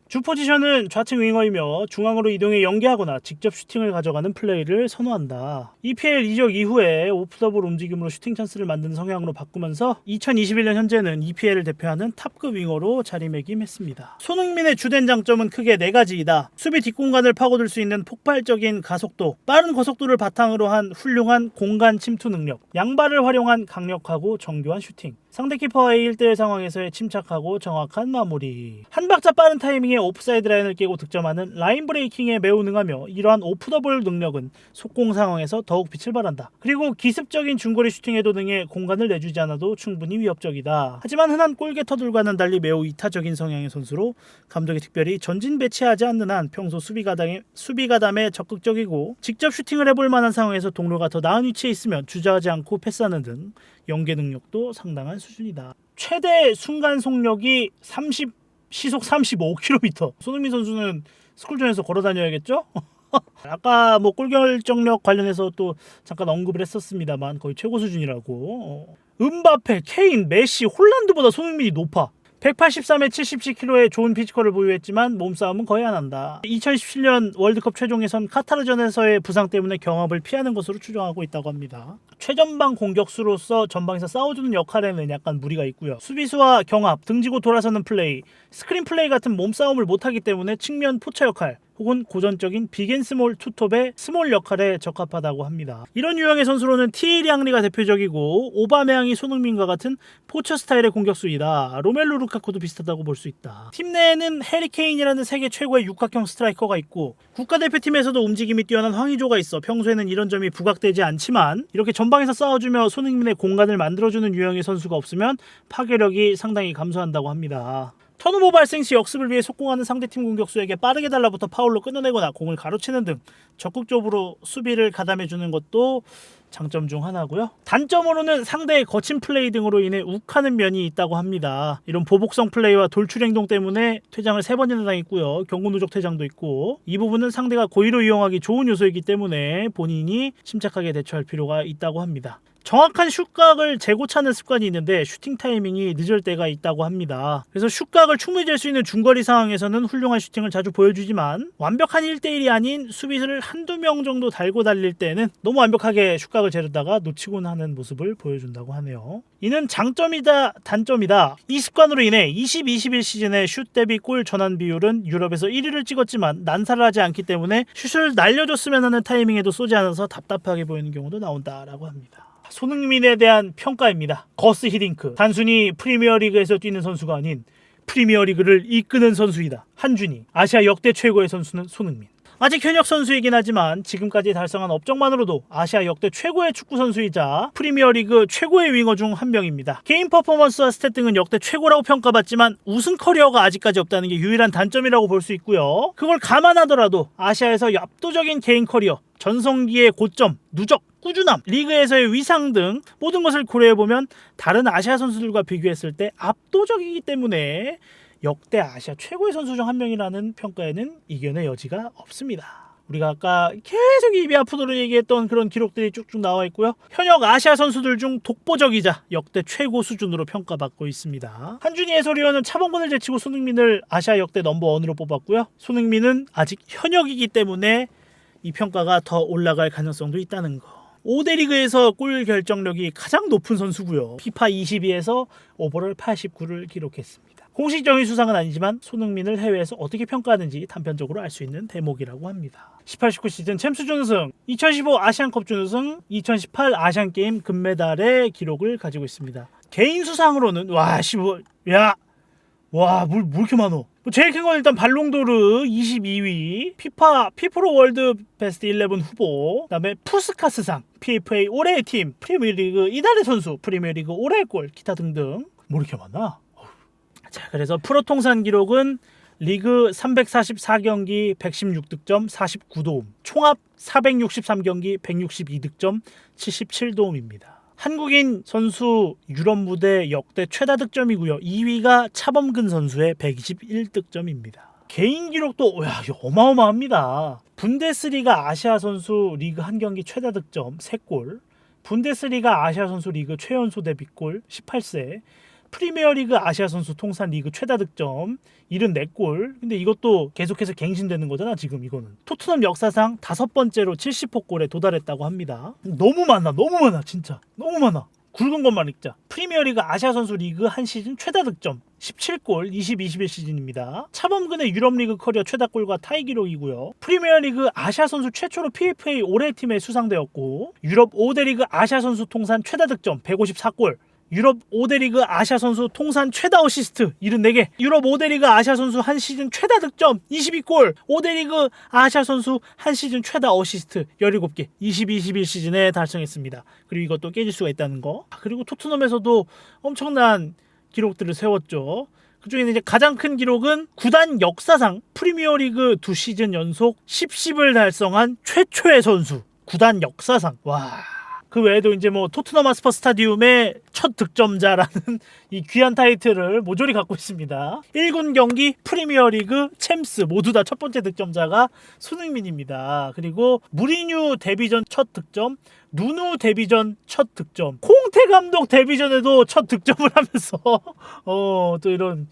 주 포지션은 좌측 윙어이며 중앙으로 이동해 연계하거나 직접 슈팅을 가져가는 플레이를 선호한다. EPL 이적 이후에 오프더볼 움직임으로 슈팅 찬스를 만드는 성향으로 바꾸면서 2021년 현재는 EPL을 대표하는 탑급 윙어로 자리매김했습니다. 손흥민의 주된 장점은 크게 4가지이다. 수비 뒷공간을 파고들 수 있는 폭발적인 가속도, 빠른 고속도를 바탕으로 한 훌륭한 공간 침투 능력, 양발을 활용한 강력하고 정교한 슈팅, 상대 키퍼와의 1대1 상황에서의 침착하고 정확한 마무리, 한 박자 빠른 타이밍에 오프사이드 라인을 깨고 득점하는 라인 브레이킹에 매우 능하며 이러한 오프더볼 능력은 속공 상황에서 더욱 빛을 발한다. 그리고 기습적인 중거리 슈팅에도 능해 공간을 내주지 않아도 충분히 위협적이다. 하지만 흔한 골게터들과는 달리 매우 이타적인 성향의 선수로 감독이 특별히 전진 배치하지 않는 한 평소 수비 가담에 적극적이고 직접 슈팅을 해볼 만한 상황에서 동료가 더 나은 위치에 있으면 주저하지 않고 패스하는 등 연계 능력도 상당한 수준이다. 최대 순간 속력이 시속 35km. 손흥민 선수는 스쿨존에서 걸어 다녀야겠죠? 아까 골결정력 관련해서 또 잠깐 언급을 했었습니다만 거의 최고 수준이라고. 음바페, 케인, 메시, 홀란드보다 손흥민이 높아. 183에 77kg의 좋은 피지컬을 보유했지만 몸싸움은 거의 안 한다. 2017년 월드컵 최종에선 카타르전에서의 부상 때문에 경합을 피하는 것으로 추정하고 있다고 합니다. 최전방 공격수로서 전방에서 싸워주는 역할에는 약간 무리가 있고요. 수비수와 경합, 등지고 돌아서는 플레이, 스크린 플레이 같은 몸싸움을 못하기 때문에 측면 포처 역할, 혹은 고전적인 빅앤스몰 투톱의 스몰 역할에 적합하다고 합니다. 이런 유형의 선수로는 티에리 앙리가 대표적이고 오바메양이 손흥민과 같은 포처 스타일의 공격수이다. 로멜루 루카쿠도 비슷하다고 볼 수 있다. 팀 내에는 해리 케인이라는 세계 최고의 육각형 스트라이커가 있고 국가대표팀에서도 움직임이 뛰어난 황의조가 있어 평소에는 이런 점이 부각되지 않지만 이렇게 전방에서 싸워주며 손흥민의 공간을 만들어주는 유형의 선수가 없으면 파괴력이 상당히 감소한다고 합니다. 턴오버 발생 시 역습을 위해 속공하는 상대팀 공격수에게 빠르게 달라붙어 파울로 끊어내거나 공을 가로채는 등 적극적으로 수비를 가담해주는 것도 장점 중 하나고요. 단점으로는 상대의 거친 플레이 등으로 인해 욱하는 면이 있다고 합니다. 이런 보복성 플레이와 돌출 행동 때문에 퇴장을 3번이나 당했고요. 경고 누적 퇴장도 있고 이 부분은 상대가 고의로 이용하기 좋은 요소이기 때문에 본인이 침착하게 대처할 필요가 있다고 합니다. 정확한 슛각을 재고 찾는 습관이 있는데 슈팅 타이밍이 늦을 때가 있다고 합니다. 그래서 슛각을 충분히 잴 수 있는 중거리 상황에서는 훌륭한 슈팅을 자주 보여주지만 완벽한 1대1이 아닌 수비수를 한두 명 정도 달고 달릴 때는 너무 완벽하게 슛각을 재르다가 놓치곤 하는 모습을 보여준다고 하네요. 이는 장점이다 단점이다. 이 습관으로 인해 20-21 시즌의 슛 대비 골 전환 비율은 유럽에서 1위를 찍었지만 난사를 하지 않기 때문에 슛을 날려줬으면 하는 타이밍에도 쏘지 않아서 답답하게 보이는 경우도 나온다라고 합니다. 손흥민에 대한 평가입니다. 거스 히딩크. 단순히 프리미어리그에서 뛰는 선수가 아닌 프리미어리그를 이끄는 선수이다. 한준희. 아시아 역대 최고의 선수는 손흥민. 아직 현역 선수이긴 하지만 지금까지 달성한 업적만으로도 아시아 역대 최고의 축구 선수이자 프리미어리그 최고의 윙어 중 한 명입니다. 개인 퍼포먼스와 스탯 등은 역대 최고라고 평가받지만 우승 커리어가 아직까지 없다는 게 유일한 단점이라고 볼 수 있고요. 그걸 감안하더라도 아시아에서 압도적인 개인 커리어, 전성기의 고점, 누적, 꾸준함, 리그에서의 위상 등 모든 것을 고려해보면 다른 아시아 선수들과 비교했을 때 압도적이기 때문에 역대 아시아 최고의 선수 중 한 명이라는 평가에는 이견의 여지가 없습니다. 우리가 아까 계속 입이 아프도록 얘기했던 그런 기록들이 쭉쭉 나와 있고요. 현역 아시아 선수들 중 독보적이자 역대 최고 수준으로 평가받고 있습니다. 한준희 해설위원은 차범근을 제치고 손흥민을 아시아 역대 넘버원으로 뽑았고요. 손흥민은 아직 현역이기 때문에 이 평가가 더 올라갈 가능성도 있다는 거. 5대 리그에서 골 결정력이 가장 높은 선수고요. 피파 22에서 오버롤 89를 기록했습니다. 공식적인 수상은 아니지만 손흥민을 해외에서 어떻게 평가하는지 단편적으로 알 수 있는 대목이라고 합니다. 18-19 시즌 챔스 준우승, 2015 아시안컵 준우승, 2018 아시안게임 금메달의 기록을 가지고 있습니다. 개인 수상으로는 뭘 이렇게 많어. 제일 큰 건 일단 발롱도르 22위, 피프로 월드 베스트 11 후보, 그다음에 푸스카스상, PFA 올해의 팀, 프리미어리그 이달의 선수, 프리미어리그 올해의 골, 기타 등등. 뭐 이렇게 많아? 자, 그래서 프로 통산 기록은 리그 344경기 116득점 49도움, 총합 463경기 162득점 77도움입니다. 한국인 선수 유럽 무대 역대 최다 득점이고요. 2위가 차범근 선수의 121득점입니다. 개인 기록도 어마어마합니다. 분데스리가 아시아 선수 리그 한 경기 최다 득점 3골, 분데스리가 아시아 선수 리그 최연소 데뷔골 18세, 프리미어리그 아시아 선수 통산 리그 최다 득점 74골. 근데 이것도 계속해서 갱신되는 거잖아 지금 이거는. 토트넘 역사상 5번째로 70호 골에 도달했다고 합니다. 너무 많아 진짜 너무 많아. 굵은 것만 읽자. 프리미어리그 아시아 선수 리그 한 시즌 최다 득점 17골 20-21 시즌입니다. 차범근의 유럽리그 커리어 최다골과 타이 기록이고요. 프리미어리그 아시아 선수 최초로 PFA 올해 팀에 수상되었고, 유럽 5대 리그 아시아 선수 통산 최다 득점 154골, 유럽 5대 리그 아시아 선수 통산 최다 어시스트 74개, 유럽 5대 리그 아시아 선수 한 시즌 최다 득점 22골, 5대 리그 아시아 선수 한 시즌 최다 어시스트 17개, 20-21 시즌에 달성했습니다. 그리고 이것도 깨질 수가 있다는 거. 그리고 토트넘에서도 엄청난 기록들을 세웠죠. 그중에 이제 가장 큰 기록은 구단 역사상 프리미어리그 2시즌 연속 10을 달성한 최초의 선수. 구단 역사상. 와. 그 외에도 이제 뭐 토트넘 하스퍼 스타디움의 첫 득점자라는 이 귀한 타이틀을 모조리 갖고 있습니다. 1군 경기, 프리미어리그, 챔스 모두 다 첫 번째 득점자가 손흥민입니다. 그리고 무리뉴 데뷔전 첫 득점, 누누 데뷔전 첫 득점, 콩테 감독 데뷔전에도 첫 득점을 하면서 또 이런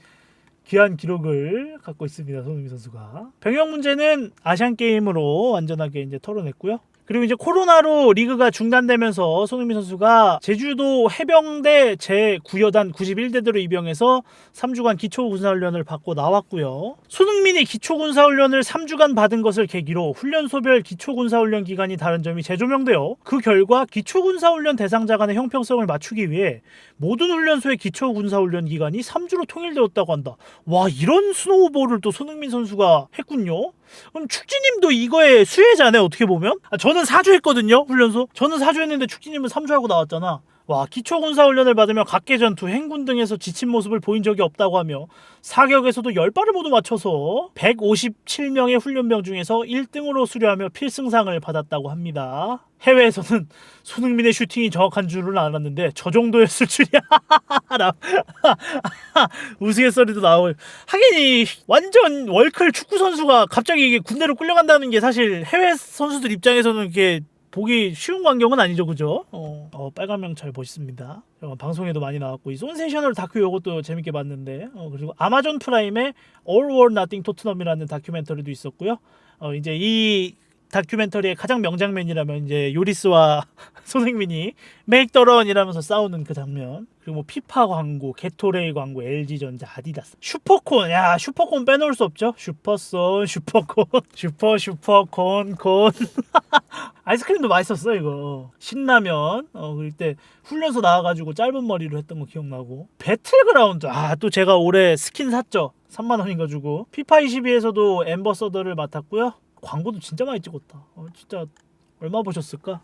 귀한 기록을 갖고 있습니다. 손흥민 선수가. 병역 문제는 아시안 게임으로 완전하게 이제 털어냈고요. 그리고 이제 코로나로 리그가 중단되면서 손흥민 선수가 제주도 해병대 제9여단 91대대로 입영해서 3주간 기초군사훈련을 받고 나왔고요. 손흥민이 기초군사훈련을 3주간 받은 것을 계기로 훈련소별 기초군사훈련 기간이 다른 점이 재조명되어 그 결과 기초군사훈련 대상자 간의 형평성을 맞추기 위해 모든 훈련소의 기초군사훈련 기간이 3주로 통일되었다고 한다. 와, 이런 스노우볼을 또 손흥민 선수가 했군요. 그럼 축지님도 이거의 수혜자네, 어떻게 보면. 저는 4주 했거든요, 훈련소. 저는 4주 했는데 축지님은 3주 하고 나왔잖아. 와, 기초군사훈련을 받으며 각계전투, 행군 등에서 지친 모습을 보인 적이 없다고 하며 사격에서도 10발을 모두 맞춰서 157명의 훈련병 중에서 1등으로 수료하며 필승상을 받았다고 합니다. 해외에서는 손흥민의 슈팅이 정확한 줄은 알았는데 저 정도였을 줄이야. 우스갯소리도 나오고. 하긴 이 완전 월클 축구 선수가 갑자기 이게 군대로 끌려간다는 게 사실 해외 선수들 입장에서는 이게 보기 쉬운 광경은 아니죠, 그죠? 빨간명 잘 멋있습니다. 방송에도 많이 나왔고, 이 손세셔널 다큐 요것도 재밌게 봤는데, 그리고 아마존 프라임의 All or Nothing 토트넘이라는 다큐멘터리도 있었고요. 이제 이 다큐멘터리의 가장 명장면이라면 이제 요리스와 손흥민이 Make the run 이라면서 싸우는 그 장면. 그리고 뭐 피파 광고, 게토레이 광고, LG전자, 아디다스, 슈퍼콘. 야, 슈퍼콘 빼놓을 수 없죠. 슈퍼손, 슈퍼콘, 슈퍼콘. 아이스크림도 맛있었어 이거. 신라면. 그때 훈련소 나와가지고 짧은 머리로 했던 거 기억나고. 배틀그라운드. 또 제가 올해 스킨 샀죠. 3만 원인가 주고. 피파 22에서도 앰버서더를 맡았고요. 광고도 진짜 많이 찍었다. 진짜 얼마 보셨을까?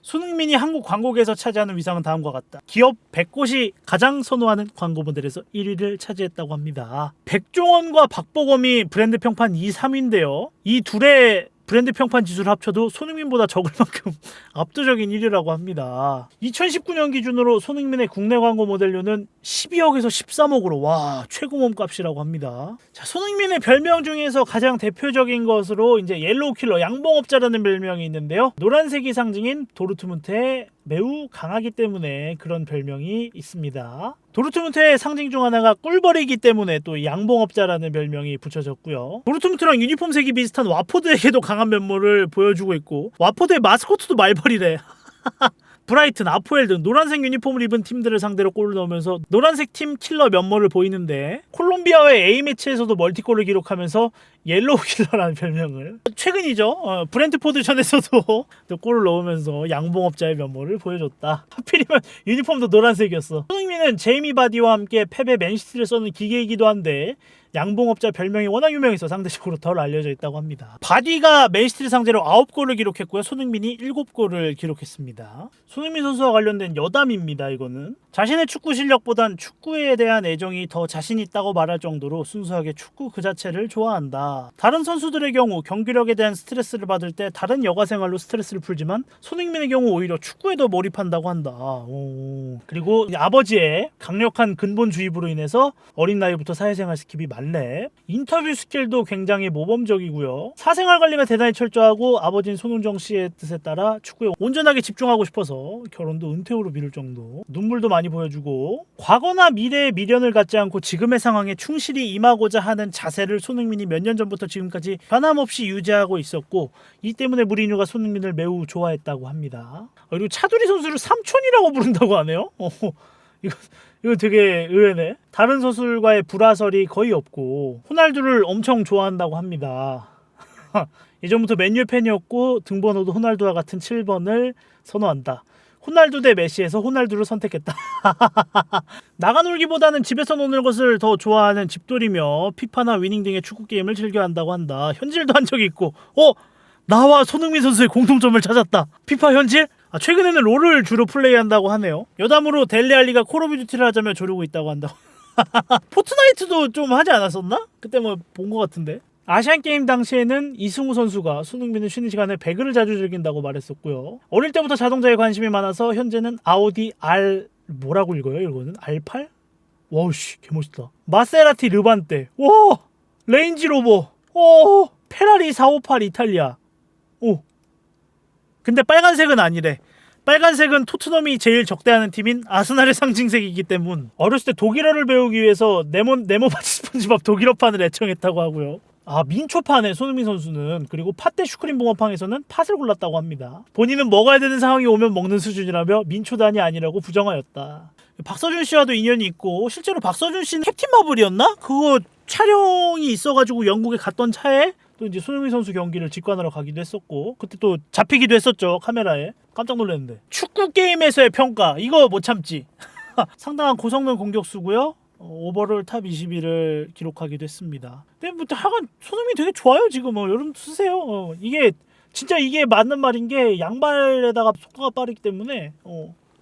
손흥민이 한국 광고계에서 차지하는 위상은 다음과 같다. 기업 100곳이 가장 선호하는 광고 모델에서 1위를 차지했다고 합니다. 백종원과 박보검이 브랜드 평판 2, 3위인데요. 이 둘의 브랜드 평판 지수를 합쳐도 손흥민보다 적을 만큼 압도적인 1위라고 합니다. 2019년 기준으로 손흥민의 국내 광고 모델료는 12억에서 13억으로 와, 최고 몸값이라고 합니다. 자, 손흥민의 별명 중에서 가장 대표적인 것으로 이제 옐로우 킬러, 양봉업자라는 별명이 있는데요. 노란색이 상징인 도르트문트에 매우 강하기 때문에 그런 별명이 있습니다. 도르트문트의 상징 중 하나가 꿀벌이기 때문에 또 양봉업자라는 별명이 붙여졌고요. 도르트문트랑 유니폼 색이 비슷한 와포드에게도 강한 면모를 보여주고 있고, 와포드의 마스코트도 말벌이래. 브라이튼, 아포엘 등 노란색 유니폼을 입은 팀들을 상대로 골을 넣으면서 노란색 팀 킬러 면모를 보이는데, 콜롬비아와의 A매치에서도 멀티골을 기록하면서 옐로우 킬러라는 별명을, 최근이죠, 브렌트포드전에서도 또 골을 넣으면서 양봉업자의 면모를 보여줬다. 하필이면 유니폼도 노란색이었어. 손흥민은 제이미 바디와 함께 펩의 맨시티를 써는 기계이기도 한데 양봉업자 별명이 워낙 유명해서 상대적으로 덜 알려져 있다고 합니다. 바디가 맨시티를 상대로 9골을 기록했고요. 손흥민이 7골을 기록했습니다. 손흥민 선수와 관련된 여담입니다. 이거는 자신의 축구 실력보단 축구에 대한 애정이 더 자신 있다고 말할 정도로 순수하게 축구 그 자체를 좋아한다. 다른 선수들의 경우 경기력에 대한 스트레스를 받을 때 다른 여가 생활로 스트레스를 풀지만 손흥민의 경우 오히려 축구에 더 몰입한다고 한다. 그리고 아버지의 강력한 근본주의부로 인해서 어린 나이부터 사회생활 스킵이 말렙. 인터뷰 스킬도 굉장히 모범적이고요. 사생활 관리가 대단히 철저하고 아버지인 손흥정 씨의 뜻에 따라 축구에 온전하게 집중하고 싶어서 결혼도 은퇴후로 미룰 정도. 눈물도 많이 보여주고, 과거나 미래의 미련을 갖지 않고 지금의 상황에 충실히 임하고자 하는 자세를 손흥민이 몇 년 전부터 지금까지 변함없이 유지하고 있었고, 이 때문에 무리뉴가 손흥민을 매우 좋아했다고 합니다. 그리고 차두리 선수를 삼촌이라고 부른다고 하네요. 이거 되게 의외네. 다른 선수들과의 불화설이 거의 없고 호날두를 엄청 좋아한다고 합니다. 예전부터 맨유 팬이었고 등번호도 호날두와 같은 7번을 선호한다. 호날두 대 메시에서 호날두를 선택했다. 나가놀기보다는 집에서 노는 것을 더 좋아하는 집돌이며 피파나 위닝 등의 축구 게임을 즐겨한다고 한다. 현질도 한 적이 있고, 나와 손흥민 선수의 공통점을 찾았다. 피파 현질? 최근에는 롤을 주로 플레이한다고 하네요. 여담으로 델리 알리가 콜 오브 듀티를 하자며 조르고 있다고 한다고. 포트나이트도 좀 하지 않았었나? 그때 뭐 본 것 같은데. 아시안게임 당시에는 이승우 선수가 손흥민은 쉬는 시간에 배그를 자주 즐긴다고 말했었고요. 어릴 때부터 자동차에 관심이 많아서 현재는 아우디 R, 뭐라고 읽어요 이거는? R8? 와우씨 개멋있다. 마세라티 르반떼, 와 레인지로버, 페라리 458 이탈리아. 근데 빨간색은 아니래. 빨간색은 토트넘이 제일 적대하는 팀인 아스날의 상징색이기 때문. 어렸을 때 독일어를 배우기 위해서 네모 바지 스폰지밥 독일어판을 애청했다고 하고요. 민초파네 손흥민 선수는. 그리고 팥대 슈크림 붕어빵에서는 팥을 골랐다고 합니다. 본인은 먹어야 되는 상황이 오면 먹는 수준이라며 민초단이 아니라고 부정하였다. 박서준 씨와도 인연이 있고 실제로 박서준 씨는 캡틴 마블이었나? 그거 촬영이 있어가지고 영국에 갔던 차에 또 이제 손흥민 선수 경기를 직관하러 가기도 했었고 그때 또 잡히기도 했었죠 카메라에. 깜짝 놀랐는데. 축구 게임에서의 평가 이거 못 참지. 상당한 고성능 공격수고요. 오버롤 탑 21을 기록하기도 했습니다. 근데 뭐 하여간 손흥민 되게 좋아요 지금. 여러분 쓰세요. 이게 진짜 이게 맞는 말인 게 양발에다가 속도가 빠르기 때문에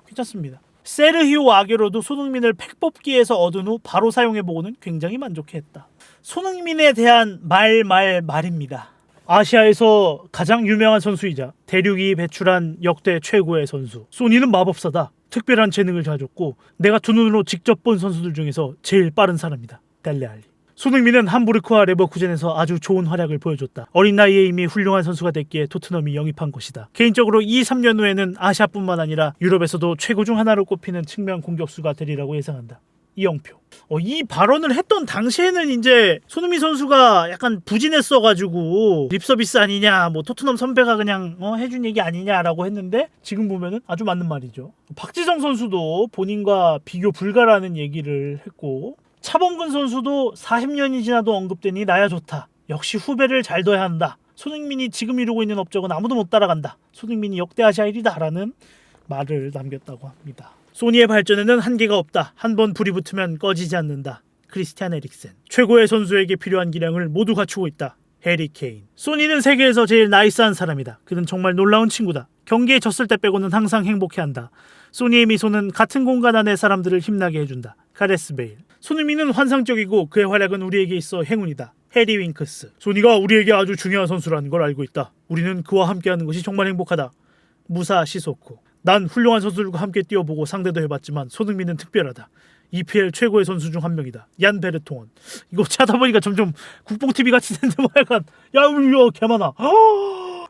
괜찮습니다. 세르히오 아게로도 손흥민을 팩뽑기에서 얻은 후 바로 사용해보고는 굉장히 만족해했다. 손흥민에 대한 말입니다. 아시아에서 가장 유명한 선수이자 대륙이 배출한 역대 최고의 선수. 소니는 마법사다. 특별한 재능을 가졌고 내가 두 눈으로 직접 본 선수들 중에서 제일 빠른 사람이다. 델레 알리. 손흥민은 함부르크와 레버쿠젠에서 아주 좋은 활약을 보여줬다. 어린 나이에 이미 훌륭한 선수가 됐기에 토트넘이 영입한 것이다. 개인적으로 2-3년 후에는 아시아뿐만 아니라 유럽에서도 최고 중 하나로 꼽히는 측면 공격수가 되리라고 예상한다. 이영표. 이 발언을 했던 당시에는 이제 손흥민 선수가 약간 부진했어가지고 립서비스 아니냐, 뭐 토트넘 선배가 그냥 해준 얘기 아니냐라고 했는데 지금 보면은 아주 맞는 말이죠. 박지성 선수도 본인과 비교 불가라는 얘기를 했고 차범근 선수도 40년이 지나도 언급되니 나야 좋다. 역시 후배를 잘 둬야 한다. 손흥민이 지금 이루고 있는 업적은 아무도 못 따라간다. 손흥민이 역대 아시아 1위다 라는 말을 남겼다고 합니다. 소니의 발전에는 한계가 없다. 한번 불이 붙으면 꺼지지 않는다. 크리스티안 에릭센. 최고의 선수에게 필요한 기량을 모두 갖추고 있다. 해리 케인. 소니는 세계에서 제일 나이스한 사람이다. 그는 정말 놀라운 친구다. 경기에 졌을 때 빼고는 항상 행복해한다. 소니의 미소는 같은 공간 안의 사람들을 힘나게 해준다. 가레스 베일. 손흥민은 환상적이고 그의 활약은 우리에게 있어 행운이다. 해리 윙크스. 소니가 우리에게 아주 중요한 선수라는 걸 알고 있다. 우리는 그와 함께하는 것이 정말 행복하다. 무사 시소코. 난 훌륭한 선수들과 함께 뛰어보고 상대도 해봤지만 손흥민은 특별하다. EPL 최고의 선수 중 한 명이다. 얀 베르통원. 이거 찾아 보니까 점점 국뽕TV 같이 되는데 뭐 약간 야 개 많아.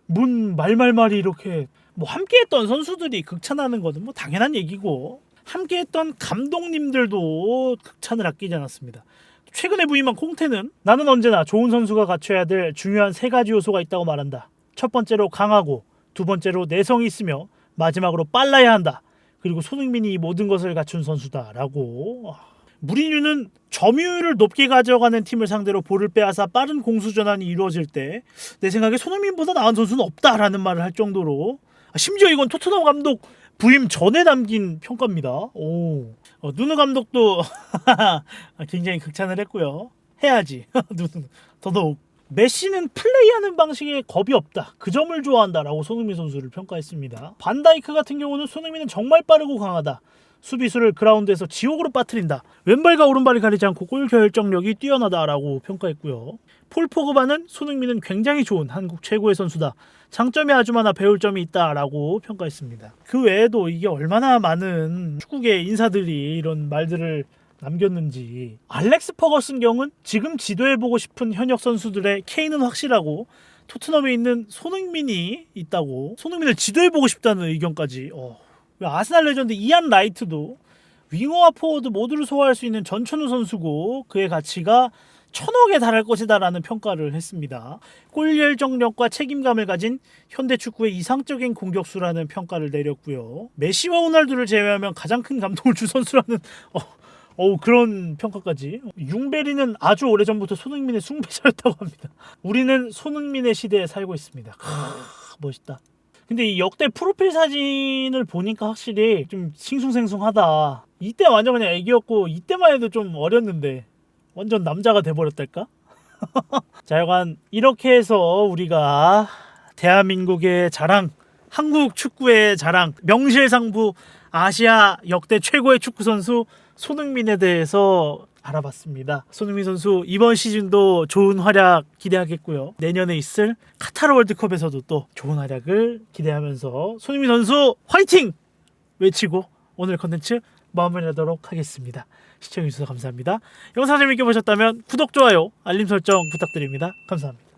문 말말말이 이렇게 뭐 함께했던 선수들이 극찬하는 거는 뭐 당연한 얘기고 함께했던 감독님들도 극찬을 아끼지 않았습니다. 최근에 부임한 콩테는 나는 언제나 좋은 선수가 갖춰야 될 중요한 3가지 요소가 있다고 말한다. 첫 번째로 강하고, 두 번째로 내성이 있으며 마지막으로 빨라야 한다. 그리고 손흥민이 이 모든 것을 갖춘 선수다라고. 무리뉴는 점유율을 높게 가져가는 팀을 상대로 볼을 빼앗아 빠른 공수 전환이 이루어질 때 내 생각에 손흥민보다 나은 선수는 없다라는 말을 할 정도로 심지어 이건 토트넘 감독 부임 전에 남긴 평가입니다. 누누 감독도 굉장히 극찬을 했고요. 해야지. 더더욱. 메시는 플레이하는 방식에 겁이 없다. 그 점을 좋아한다라고 손흥민 선수를 평가했습니다. 반다이크 같은 경우는 손흥민은 정말 빠르고 강하다. 수비수를 그라운드에서 지옥으로 빠뜨린다. 왼발과 오른발이 가리지 않고 골 결정력이 뛰어나다라고 평가했고요. 폴 포그바는 손흥민은 굉장히 좋은 한국 최고의 선수다. 장점이 아주 많아 배울 점이 있다라고 평가했습니다. 그 외에도 이게 얼마나 많은 축구계 인사들이 이런 말들을 남겼는지. 알렉스 퍼거슨 경은 지금 지도해보고 싶은 현역 선수들의 케인은 확실하고 토트넘에 있는 손흥민이 있다고 손흥민을 지도해보고 싶다는 의견까지. 아스날 레전드 이안 라이트도 윙어와 포워드 모두를 소화할 수 있는 전천후 선수고 그의 가치가 1000억에 달할 것이다 라는 평가를 했습니다. 골 결정력과 책임감을 가진 현대 축구의 이상적인 공격수라는 평가를 내렸고요. 메시와 호날두를 제외하면 가장 큰 감동을 줄 선수라는 그런 평가까지. 융베리는 아주 오래전부터 손흥민의 숭배자였다고 합니다. 우리는 손흥민의 시대에 살고 있습니다. 멋있다. 근데 이 역대 프로필 사진을 보니까 확실히 좀 싱숭생숭하다. 이때 완전 그냥 애기였고 이때만 해도 좀 어렸는데 완전 남자가 돼버렸달까? 자, 여간 이렇게 해서 우리가 대한민국의 자랑, 한국 축구의 자랑, 명실상부 아시아 역대 최고의 축구 선수 손흥민에 대해서 알아봤습니다. 손흥민 선수 이번 시즌도 좋은 활약 기대하겠고요. 내년에 있을 카타르 월드컵에서도 또 좋은 활약을 기대하면서 손흥민 선수 화이팅! 외치고 오늘 컨텐츠 마무리하도록 하겠습니다. 시청해주셔서 감사합니다. 영상 재밌게 보셨다면 구독, 좋아요, 알림 설정 부탁드립니다. 감사합니다.